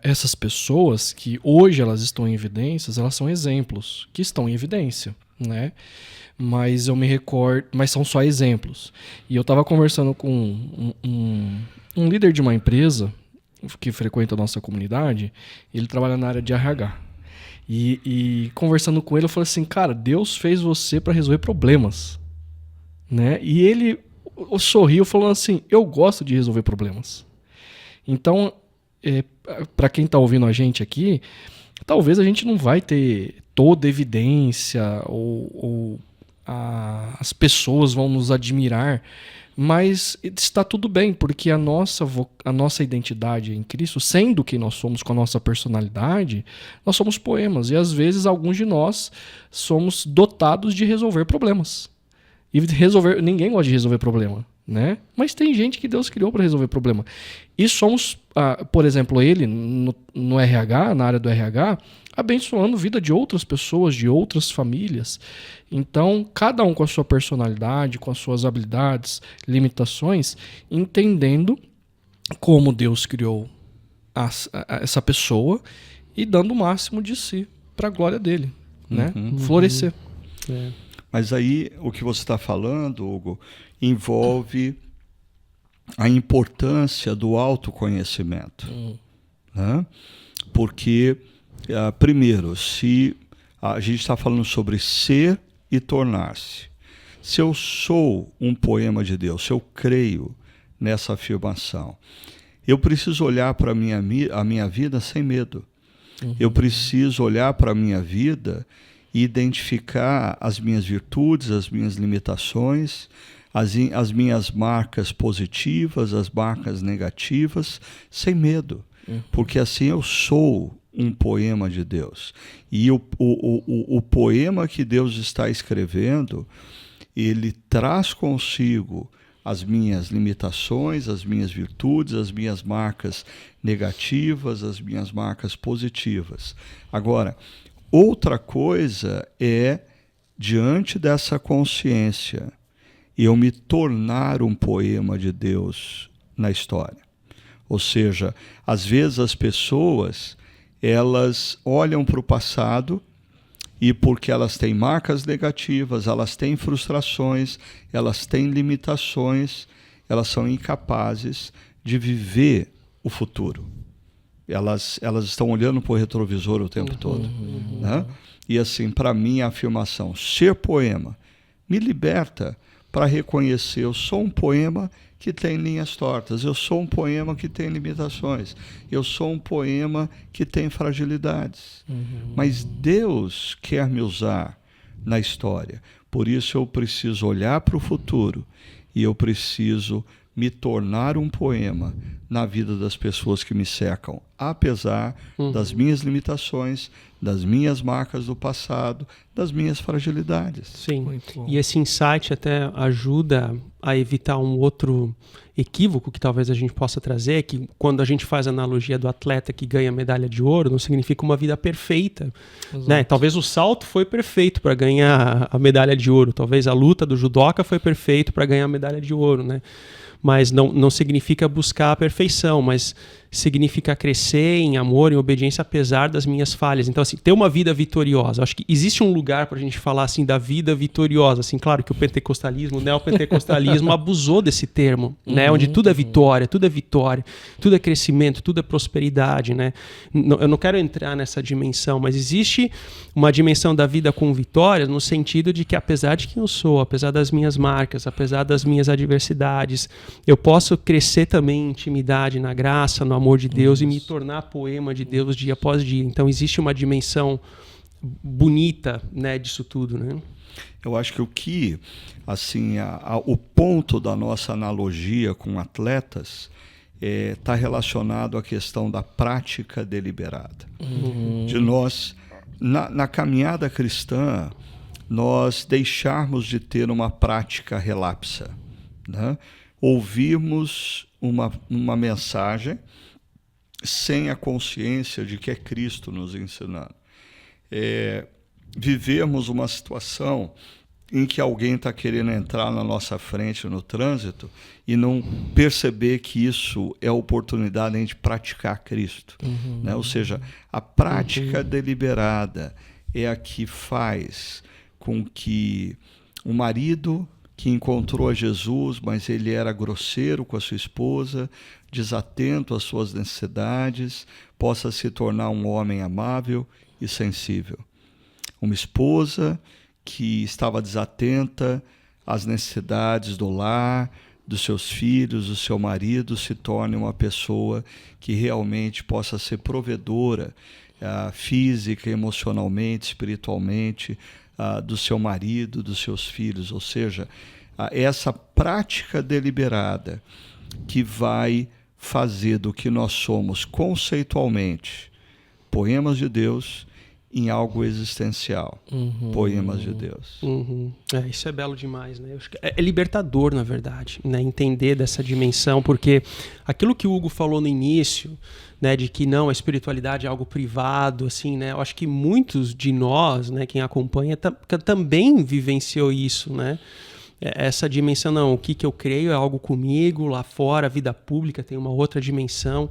essas pessoas que hoje elas estão em evidências, elas são exemplos que estão em evidência, né? Mas eu me recordo, mas são só exemplos. E eu estava conversando com um líder de uma empresa que frequenta a nossa comunidade, ele trabalha na área de RH. E conversando com ele, eu falei assim, cara, Deus fez você para resolver problemas, né? E ele sorriu falando assim, eu gosto de resolver problemas. Então, para quem está ouvindo a gente aqui, talvez a gente não vai ter toda a evidência ou as pessoas vão nos admirar, mas está tudo bem, porque a nossa identidade em Cristo, sendo quem nós somos com a nossa personalidade, nós somos poemas e às vezes alguns de nós somos dotados de resolver problemas. E ninguém gosta de resolver problema, né? Mas tem gente que Deus criou para resolver problema. E somos, por exemplo, ele no RH, na área do RH, abençoando a vida de outras pessoas, de outras famílias. Então, cada um com a sua personalidade, com as suas habilidades, limitações, entendendo como Deus criou essa pessoa e dando o máximo de si para a glória dele, né? Florescer. É. Mas aí o que você está falando, Hugo, envolve a importância do autoconhecimento. Né? Porque, primeiro, se a gente está falando sobre ser e tornar-se. Se eu sou um poema de Deus, se eu creio nessa afirmação, eu preciso olhar para a minha vida sem medo. Eu preciso olhar para a minha vida e identificar as minhas virtudes, as minhas limitações, as minhas marcas positivas, as marcas negativas, sem medo. Porque assim eu sou um poema de Deus. E o poema que Deus está escrevendo, ele traz consigo as minhas limitações, as minhas virtudes, as minhas marcas negativas, as minhas marcas positivas. Agora, outra coisa é, diante dessa consciência, eu me tornar um poema de Deus na história. Ou seja, às vezes as pessoas, elas olham para o passado e porque elas têm marcas negativas, elas têm frustrações, elas têm limitações, elas são incapazes de viver o futuro. Elas estão olhando para o retrovisor o tempo todo. Né? E assim, para mim, a afirmação, ser poema, me liberta para reconhecer, eu sou um poema que tem linhas tortas, eu sou um poema que tem limitações, eu sou um poema que tem fragilidades. Mas Deus quer me usar na história, por isso eu preciso olhar para o futuro e eu preciso me tornar um poema na vida das pessoas que me cercam, apesar das minhas limitações, das minhas marcas do passado, das minhas fragilidades. Sim, e esse insight até ajuda a evitar um outro equívoco que talvez a gente possa trazer, que quando a gente faz a analogia do atleta que ganha medalha de ouro, não significa uma vida perfeita. Né? Talvez o salto foi perfeito para ganhar a medalha de ouro, talvez a luta do judoca foi perfeito para ganhar a medalha de ouro, né? Mas não significa buscar a perfeição, mas significa crescer em amor e obediência apesar das minhas falhas. Então, assim, ter uma vida vitoriosa. Acho que existe um lugar para a gente falar assim da vida vitoriosa. Assim, claro que o pentecostalismo, o neopentecostalismo abusou desse termo, né? Onde tudo é vitória, tudo é crescimento, tudo é prosperidade, né? Eu não quero entrar nessa dimensão, mas existe uma dimensão da vida com vitórias no sentido de que apesar de quem eu sou, apesar das minhas marcas, apesar das minhas adversidades, eu posso crescer também em intimidade, na graça, no amor de Deus e me tornar poema de Deus dia após dia. Então existe uma dimensão bonita, né, disso tudo, né? Eu acho que o que, assim, o ponto da nossa analogia com atletas está relacionado à questão da prática deliberada. De nós, na caminhada cristã, nós deixarmos de ter uma prática relapsa, né? Ouvirmos uma mensagem sem a consciência de que é Cristo nos ensinando. Vivermos uma situação em que alguém está querendo entrar na nossa frente no trânsito e não perceber que isso é a oportunidade de a gente praticar Cristo. Né? Ou seja, a prática deliberada é a que faz com que o marido que encontrou a Jesus, mas ele era grosseiro com a sua esposa, desatento às suas necessidades, possa se tornar um homem amável e sensível. Uma esposa que estava desatenta às necessidades do lar, dos seus filhos, do seu marido, se torne uma pessoa que realmente possa ser provedora física, emocionalmente, espiritualmente, do seu marido, dos seus filhos. Ou seja, essa prática deliberada que vai fazer do que nós somos conceitualmente poemas de Deus em algo existencial. Poemas de Deus. Isso é belo demais, né? Eu acho que é libertador, na verdade, né? Entender dessa dimensão, porque aquilo que o Hugo falou no início, né, de que não, a espiritualidade é algo privado, assim, né? Eu acho que muitos de nós, né, quem acompanha, também vivenciou isso, né? Essa dimensão, não, o que eu creio é algo comigo, lá fora, a vida pública tem uma outra dimensão.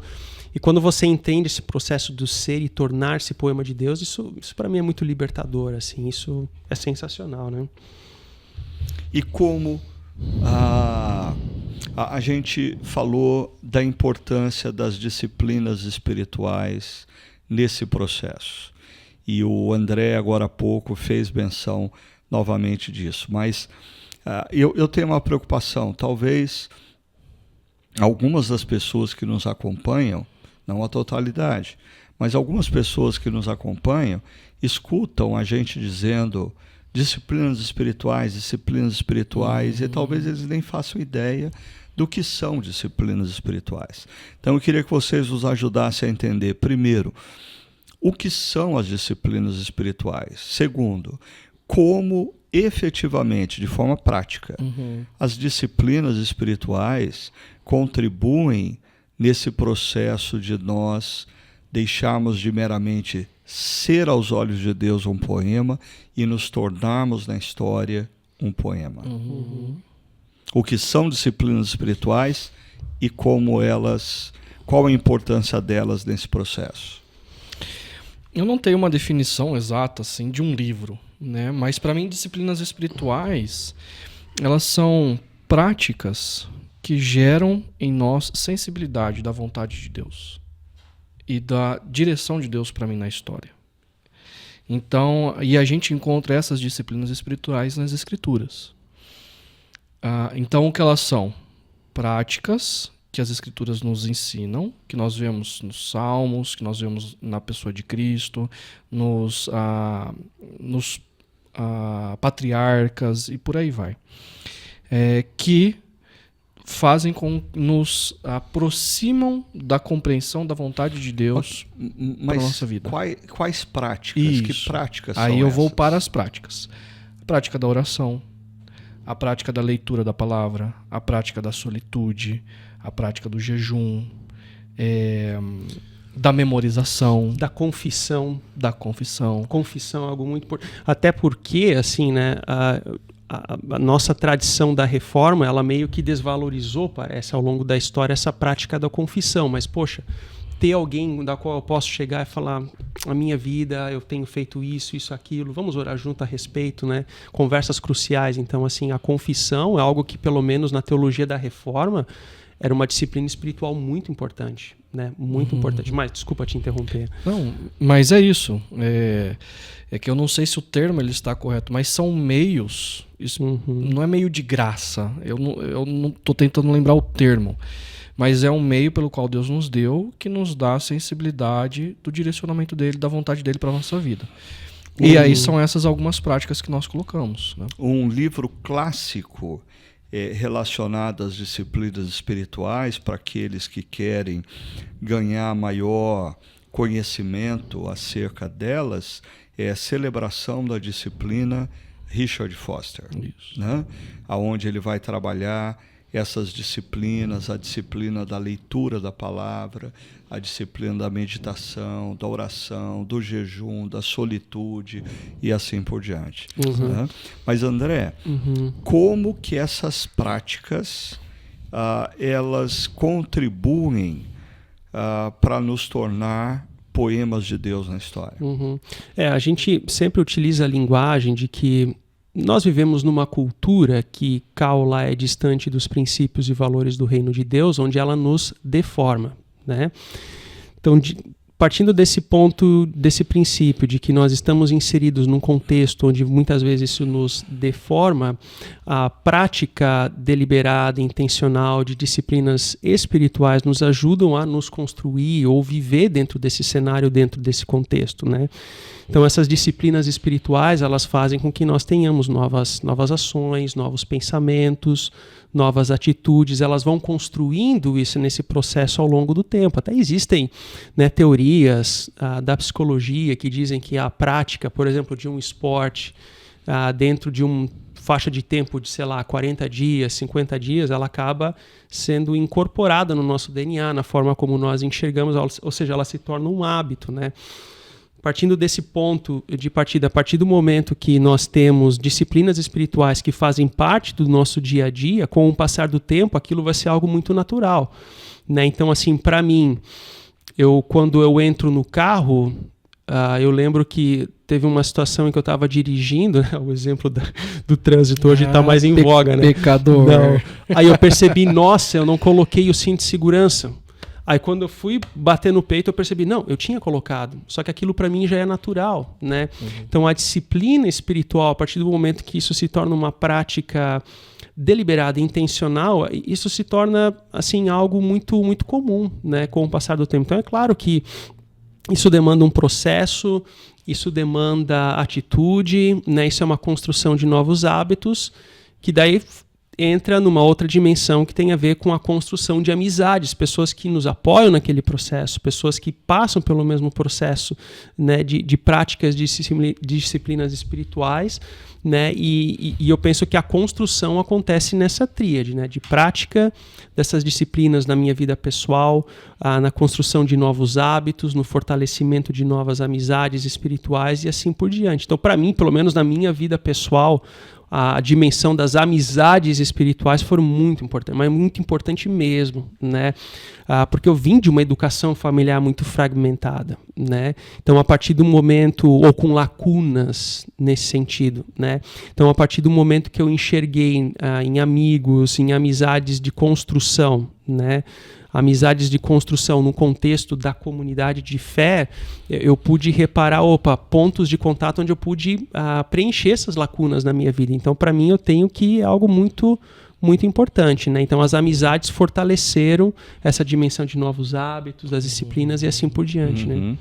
E quando você entende esse processo do ser e tornar-se poema de Deus, isso para mim é muito libertador, assim, isso é sensacional, né? E como a gente falou da importância das disciplinas espirituais nesse processo. E o André, agora há pouco, fez menção novamente disso. Mas eu tenho uma preocupação. Talvez algumas das pessoas que nos acompanham, não a totalidade, mas algumas pessoas que nos acompanham escutam a gente dizendo disciplinas espirituais, e talvez eles nem façam ideia do que são disciplinas espirituais. Então eu queria que vocês nos ajudassem a entender, primeiro, o que são as disciplinas espirituais. Segundo, como efetivamente, de forma prática, as disciplinas espirituais contribuem nesse processo de nós deixarmos de meramente ser aos olhos de Deus um poema e nos tornarmos na história um poema. O que são disciplinas espirituais e qual a importância delas nesse processo? Eu não tenho uma definição exata assim de um livro, né? Mas para mim disciplinas espirituais, elas são práticas que geram em nós sensibilidade da vontade de Deus e da direção de Deus para mim na história. Então, e a gente encontra essas disciplinas espirituais nas Escrituras. Então, o que elas são? Práticas que as Escrituras nos ensinam, que nós vemos nos Salmos, que nós vemos na pessoa de Cristo, nos patriarcas e por aí vai. Que fazem nos aproximam da compreensão da vontade de Deus para a nossa vida. Quais práticas? Isso. Que práticas são Aí eu vou essas? para as práticas. A prática da oração, a prática da leitura da palavra, a prática da solitude, a prática do jejum, da memorização, Da confissão. Confissão é algo muito importante. Até porque, assim, né, a nossa tradição da reforma, ela meio que desvalorizou, parece, ao longo da história, essa prática da confissão. Mas, poxa, ter alguém da qual eu posso chegar e falar a minha vida, eu tenho feito isso, aquilo, vamos orar junto a respeito, né? Conversas cruciais. Então, assim, a confissão é algo que, pelo menos na teologia da reforma, era uma disciplina espiritual muito importante, né? Muito importante. Mas, desculpa te interromper. Não, mas é isso. É que eu não sei se o termo ele está correto, mas são meios. Isso não é meio de graça. Eu não estou tentando lembrar o termo. Mas é um meio pelo qual Deus nos deu que nos dá a sensibilidade do direcionamento dele, da vontade dele para a nossa vida. E aí são essas algumas práticas que nós colocamos, né? Um livro clássico relacionado às disciplinas espirituais para aqueles que querem ganhar maior conhecimento acerca delas é a Celebração da Disciplina, Richard Foster, né? Onde ele vai trabalhar essas disciplinas, a disciplina da leitura da palavra, a disciplina da meditação, da oração, do jejum, da solitude e assim por diante. Né? Mas, André, como que essas práticas elas contribuem para nos tornar poemas de Deus na história? A gente sempre utiliza a linguagem de que nós vivemos numa cultura que caula é distante dos princípios e valores do reino de Deus, onde ela nos deforma, né? Então, partindo desse ponto, desse princípio de que nós estamos inseridos num contexto onde muitas vezes isso nos deforma, a prática deliberada, intencional de disciplinas espirituais nos ajudam a nos construir ou viver dentro desse cenário, dentro desse contexto, né? Então essas disciplinas espirituais, elas fazem com que nós tenhamos novas ações, novos pensamentos, novas atitudes, elas vão construindo isso nesse processo ao longo do tempo. Até existem, né, teorias da psicologia que dizem que a prática, por exemplo, de um esporte dentro de uma faixa de tempo de, 40 dias, 50 dias, ela acaba sendo incorporada no nosso DNA, na forma como nós enxergamos, ou seja, ela se torna um hábito, né? Partindo desse ponto de partida, a partir do momento que nós temos disciplinas espirituais que fazem parte do nosso dia a dia, com o passar do tempo, aquilo vai ser algo muito natural, né? Então, assim, para mim, quando eu entro no carro, eu lembro que teve uma situação em que eu estava dirigindo, né? O exemplo do trânsito hoje está mais em voga, né? Pecador. Não. Aí eu percebi, nossa, eu não coloquei o cinto de segurança. Aí quando eu fui bater no peito, eu percebi, não, eu tinha colocado, só que aquilo para mim já é natural, né? Então a disciplina espiritual, a partir do momento que isso se torna uma prática deliberada e intencional, isso se torna assim algo muito, muito comum, né, com o passar do tempo. Então é claro que isso demanda um processo, isso demanda atitude, né? Isso é uma construção de novos hábitos, que daí entra numa outra dimensão que tem a ver com a construção de amizades, pessoas que nos apoiam naquele processo, pessoas que passam pelo mesmo processo, né, de práticas de disciplinas espirituais, né, e eu penso que a construção acontece nessa tríade, né, de prática dessas disciplinas na minha vida pessoal, na construção de novos hábitos, no fortalecimento de novas amizades espirituais e assim por diante. Então, para mim, pelo menos na minha vida pessoal, a dimensão das amizades espirituais foram muito importantes, mas muito importante mesmo, né? Porque eu vim de uma educação familiar muito fragmentada, né? Então, a partir do momento, ou com lacunas nesse sentido, né? Então, a partir do momento que eu enxerguei em amigos, em amizades de construção, né? Amizades de construção no contexto da comunidade de fé, eu pude reparar, pontos de contato onde eu pude preencher essas lacunas na minha vida. Então, para mim, eu tenho que é algo muito, muito importante, né? Então, as amizades fortaleceram essa dimensão de novos hábitos, das disciplinas e assim por diante, né?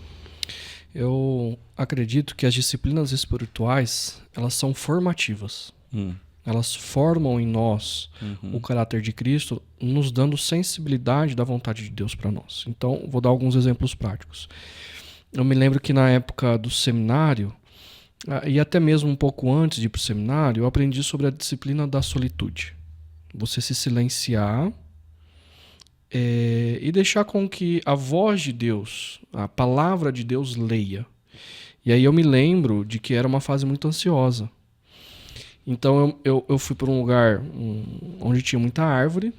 Eu acredito que as disciplinas espirituais, elas são formativas. Elas formam em nós o caráter de Cristo, nos dando sensibilidade da vontade de Deus para nós. Então, vou dar alguns exemplos práticos. Eu me lembro que na época do seminário, e até mesmo um pouco antes de ir para o seminário, eu aprendi sobre a disciplina da solitude. Você se silenciar e deixar com que a voz de Deus, a palavra de Deus leia. E aí eu me lembro de que era uma fase muito ansiosa. Então eu fui para um lugar onde tinha muita árvore,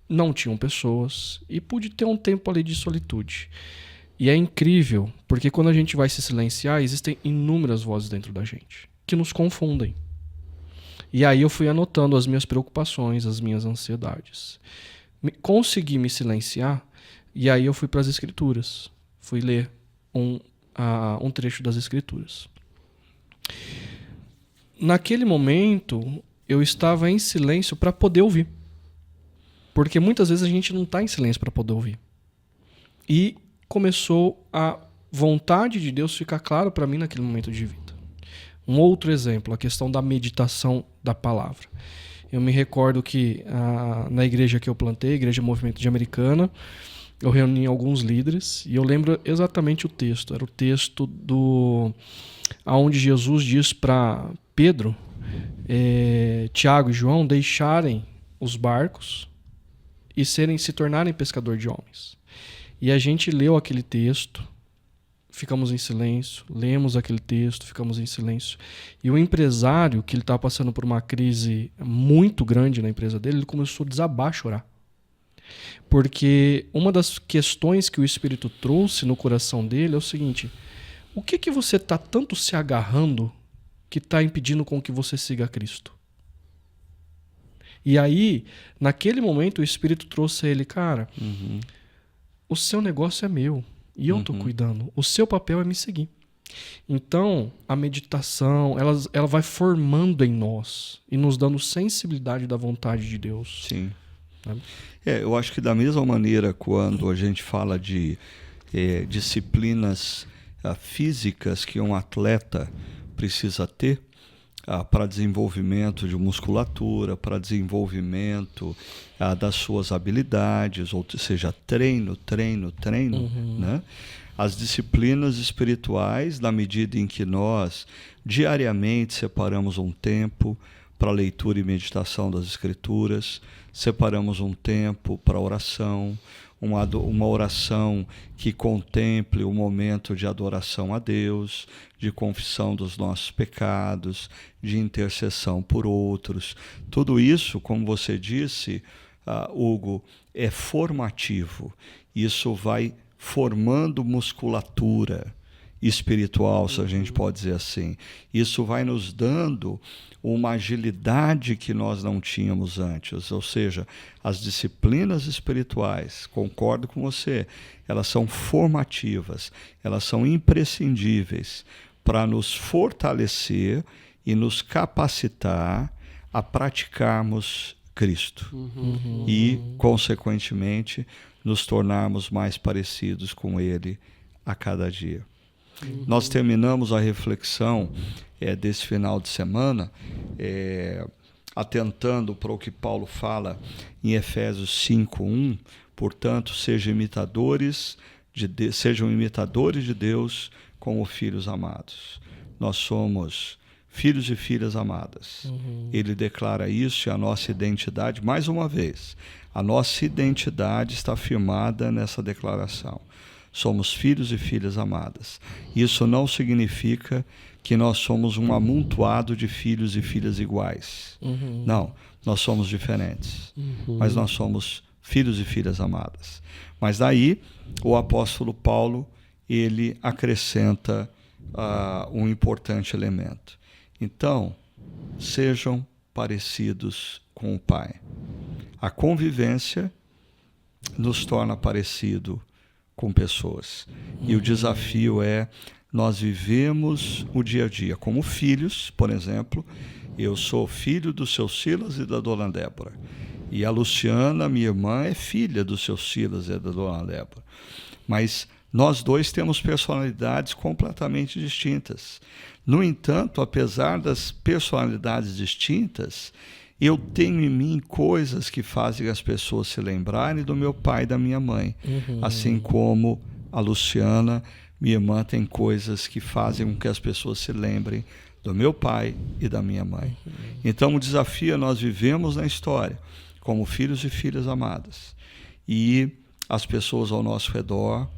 não tinham pessoas e pude ter um tempo ali de solitude. E é incrível, porque quando a gente vai se silenciar, existem inúmeras vozes dentro da gente que nos confundem. E aí eu fui anotando as minhas preocupações, as minhas ansiedades. Consegui me silenciar e aí eu fui para as Escrituras. Fui ler um trecho das Escrituras. Naquele momento, eu estava em silêncio para poder ouvir. Porque muitas vezes a gente não está em silêncio para poder ouvir. E começou a vontade de Deus ficar claro para mim naquele momento de vida. Um outro exemplo, a questão da meditação da palavra. Eu me recordo que na igreja que eu plantei, Igreja Movimento de Americana, eu reuni alguns líderes e eu lembro exatamente o texto. Era o texto onde Jesus diz para Pedro, Tiago e João deixarem os barcos e se tornarem pescador de homens. E a gente leu aquele texto, ficamos em silêncio, lemos aquele texto, ficamos em silêncio. E o empresário, que ele estava passando por uma crise muito grande na empresa dele, ele começou a desabar, a chorar. Porque uma das questões que o Espírito trouxe no coração dele é o seguinte: o que você está tanto se agarrando que está impedindo com que você siga a Cristo? E aí, naquele momento, o Espírito trouxe a ele, cara, o seu negócio é meu e eu estou cuidando. O seu papel é me seguir. Então, a meditação, ela vai formando em nós e nos dando sensibilidade da vontade de Deus. Sim. Eu acho que da mesma maneira, quando a gente fala de disciplinas físicas que um atleta precisa ter, para desenvolvimento de musculatura, para desenvolvimento das suas habilidades, ou seja, treino, né? As disciplinas espirituais, na medida em que nós diariamente separamos um tempo para leitura e meditação das Escrituras, separamos um tempo para oração, uma oração que contemple o momento de adoração a Deus, de confissão dos nossos pecados, de intercessão por outros. Tudo isso, como você disse, Hugo, é formativo. Isso vai formando musculatura espiritual, se a gente pode dizer assim. Isso vai nos dando uma agilidade que nós não tínhamos antes. Ou seja, as disciplinas espirituais, concordo com você, elas são formativas, elas são imprescindíveis para nos fortalecer e nos capacitar a praticarmos Cristo e, consequentemente, nos tornarmos mais parecidos com Ele a cada dia. Nós terminamos a reflexão desse final de semana atentando para o que Paulo fala em Efésios 5:1, portanto, sejam imitadores de Deus como filhos amados. Nós somos filhos e filhas amadas. Ele declara isso, e a nossa identidade, mais uma vez, a nossa identidade está firmada nessa declaração. Somos filhos e filhas amadas. Isso não significa que nós somos um amontoado de filhos e filhas iguais. Não, nós somos diferentes. Mas nós somos filhos e filhas amadas. Mas daí, o apóstolo Paulo, ele acrescenta um importante elemento. Então, sejam parecidos com o Pai. A convivência nos torna parecido com pessoas. E o desafio é nós vivemos o dia a dia como filhos. Por exemplo, eu sou filho do seu Silas e da dona Débora. E a Luciana, minha irmã, é filha do seu Silas e da dona Débora. Mas nós dois temos personalidades completamente distintas. No entanto, apesar das personalidades distintas, eu tenho em mim coisas que fazem as pessoas se lembrarem do meu pai e da minha mãe. Assim como a Luciana, minha irmã, tem coisas que fazem com que as pessoas se lembrem do meu pai e da minha mãe. Então o desafio é nós vivemos na história como filhos e filhas amadas. E as pessoas ao nosso redor,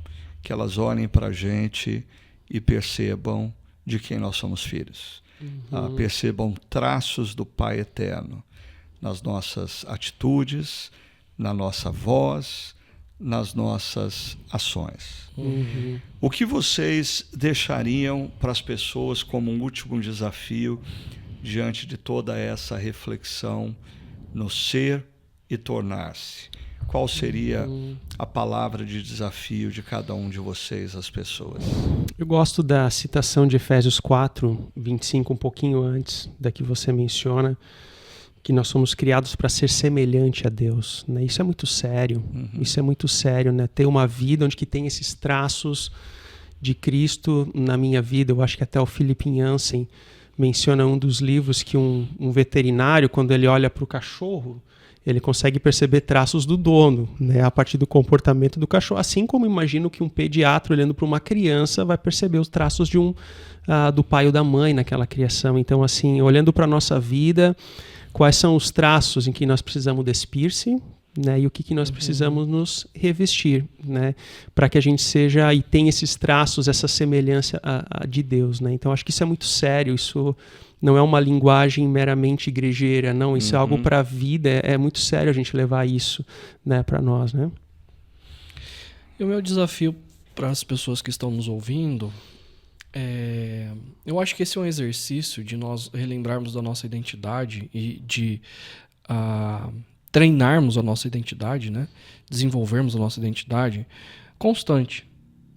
que elas olhem para a gente e percebam de quem nós somos filhos. Percebam traços do Pai Eterno nas nossas atitudes, na nossa voz, nas nossas ações. O que vocês deixariam para as pessoas como um último desafio diante de toda essa reflexão no ser e tornar-se? Qual seria a palavra de desafio de cada um de vocês, as pessoas? Eu gosto da citação de Efésios 4:25, um pouquinho antes da que você menciona, que nós somos criados para ser semelhante a Deus, né? Isso é muito sério, isso é muito sério, né? Ter uma vida onde que tem esses traços de Cristo na minha vida. Eu acho que até o Philip Yancey menciona um dos livros que um veterinário, quando ele olha para o cachorro, ele consegue perceber traços do dono, né, a partir do comportamento do cachorro. Assim como imagino que um pediatra olhando para uma criança vai perceber os traços de do pai ou da mãe naquela criação. Então, assim, olhando para a nossa vida, quais são os traços em que nós precisamos despir-se, né, e o que nós precisamos nos revestir, né, para que a gente seja e tenha esses traços, essa semelhança de Deus, né? Então, acho que isso é muito sério. Isso não é uma linguagem meramente igrejeira, não. Isso é algo para a vida. É muito sério a gente levar isso, né, para nós, né? E o meu desafio para as pessoas que estão nos ouvindo eu acho que esse é um exercício de nós relembrarmos da nossa identidade e de treinarmos a nossa identidade, né? Desenvolvermos a nossa identidade constante.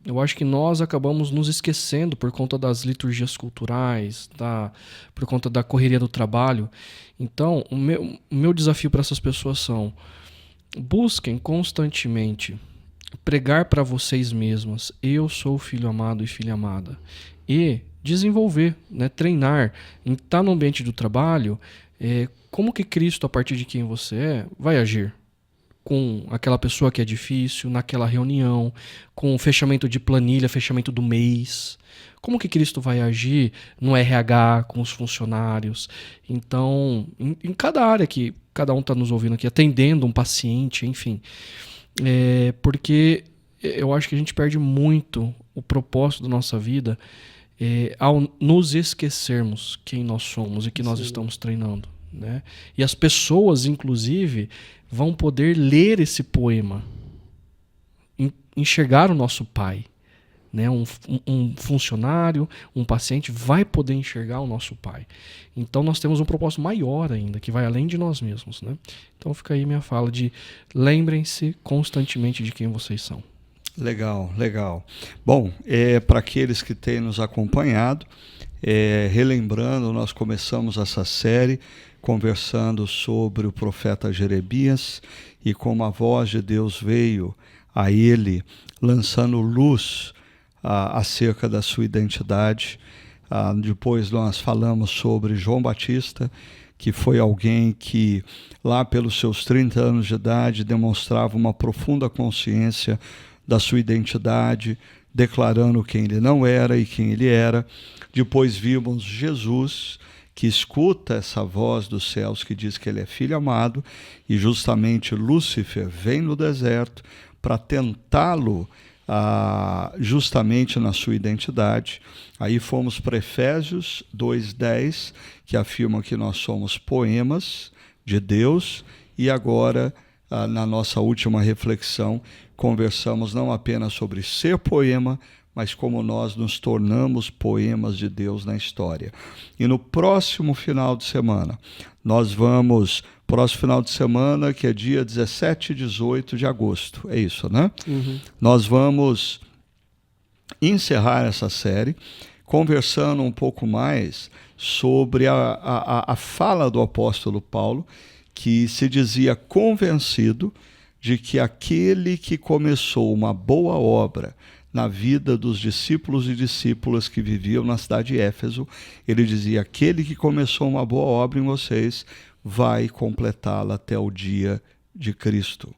Eu acho que nós acabamos nos esquecendo por conta das liturgias culturais, por conta da correria do trabalho. Então, o meu desafio para essas pessoas busquem constantemente pregar para vocês mesmas: eu sou filho amado e filha amada. E, desenvolver, né? Treinar, em estar no ambiente do trabalho, como que Cristo, a partir de quem você é, vai agir? Com aquela pessoa que é difícil, naquela reunião, com o fechamento de planilha, fechamento do mês. Como que Cristo vai agir no RH, com os funcionários? Então, em cada área que cada um está nos ouvindo aqui, atendendo um paciente, enfim. Porque eu acho que a gente perde muito o propósito da nossa vida ao nos esquecermos quem nós somos e que nós estamos treinando, né? E as pessoas, inclusive, vão poder ler esse poema, enxergar o nosso Pai, né? Um funcionário, um paciente vai poder enxergar o nosso Pai. Então nós temos um propósito maior ainda, que vai além de nós mesmos, né? Então fica aí minha fala de lembrem-se constantemente de quem vocês são. Legal, legal. Bom, para aqueles que têm nos acompanhado, relembrando, nós começamos essa série conversando sobre o profeta Jeremias e como a voz de Deus veio a ele, lançando luz acerca da sua identidade. Depois nós falamos sobre João Batista, que foi alguém que, lá pelos seus 30 anos de idade, demonstrava uma profunda consciência da sua identidade, declarando quem ele não era e quem ele era. Depois vimos Jesus, que escuta essa voz dos céus que diz que ele é filho amado, e justamente Lúcifer vem no deserto para tentá-lo justamente na sua identidade. Aí fomos para Efésios 2:10, que afirma que nós somos poemas de Deus, e agora, na nossa última reflexão, conversamos não apenas sobre ser poema, mas como nós nos tornamos poemas de Deus na história. E no próximo final de semana, próximo final de semana, que é dia 17 e 18 de agosto, é isso, né? Uhum. Nós vamos encerrar essa série conversando um pouco mais sobre a fala do apóstolo Paulo, que se dizia convencido de que aquele que começou uma boa obra na vida dos discípulos e discípulas que viviam na cidade de Éfeso, ele dizia: aquele que começou uma boa obra em vocês vai completá-la até o dia de Cristo.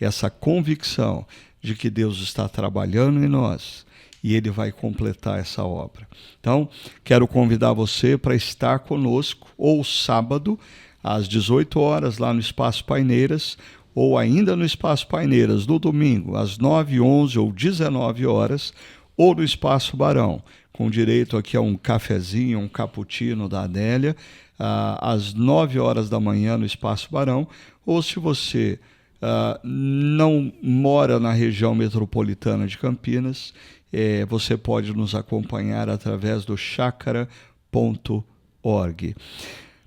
Essa convicção de que Deus está trabalhando em nós e ele vai completar essa obra. Então, quero convidar você para estar conosco, ou sábado, às 18 horas, lá no Espaço Paineiras, ou ainda no Espaço Paineiras, no domingo, às 9, 11 ou 19 horas, ou no Espaço Barão, com direito aqui a um cafezinho, um cappuccino da Adélia, às 9 horas da manhã no Espaço Barão, ou se você não mora na região metropolitana de Campinas, você pode nos acompanhar através do chácara.org.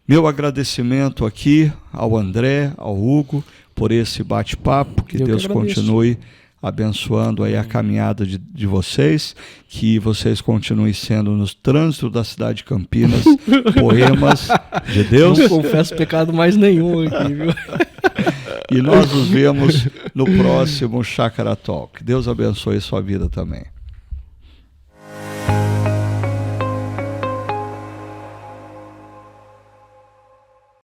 Meu agradecimento aqui ao André, ao Hugo, por esse bate-papo, que Deus continue abençoando aí a caminhada de vocês, que vocês continuem sendo no trânsito da cidade de Campinas, poemas de Deus. Não confesso pecado mais nenhum aqui, viu? E nós nos vemos no próximo Chácara Talk. Deus abençoe sua vida também.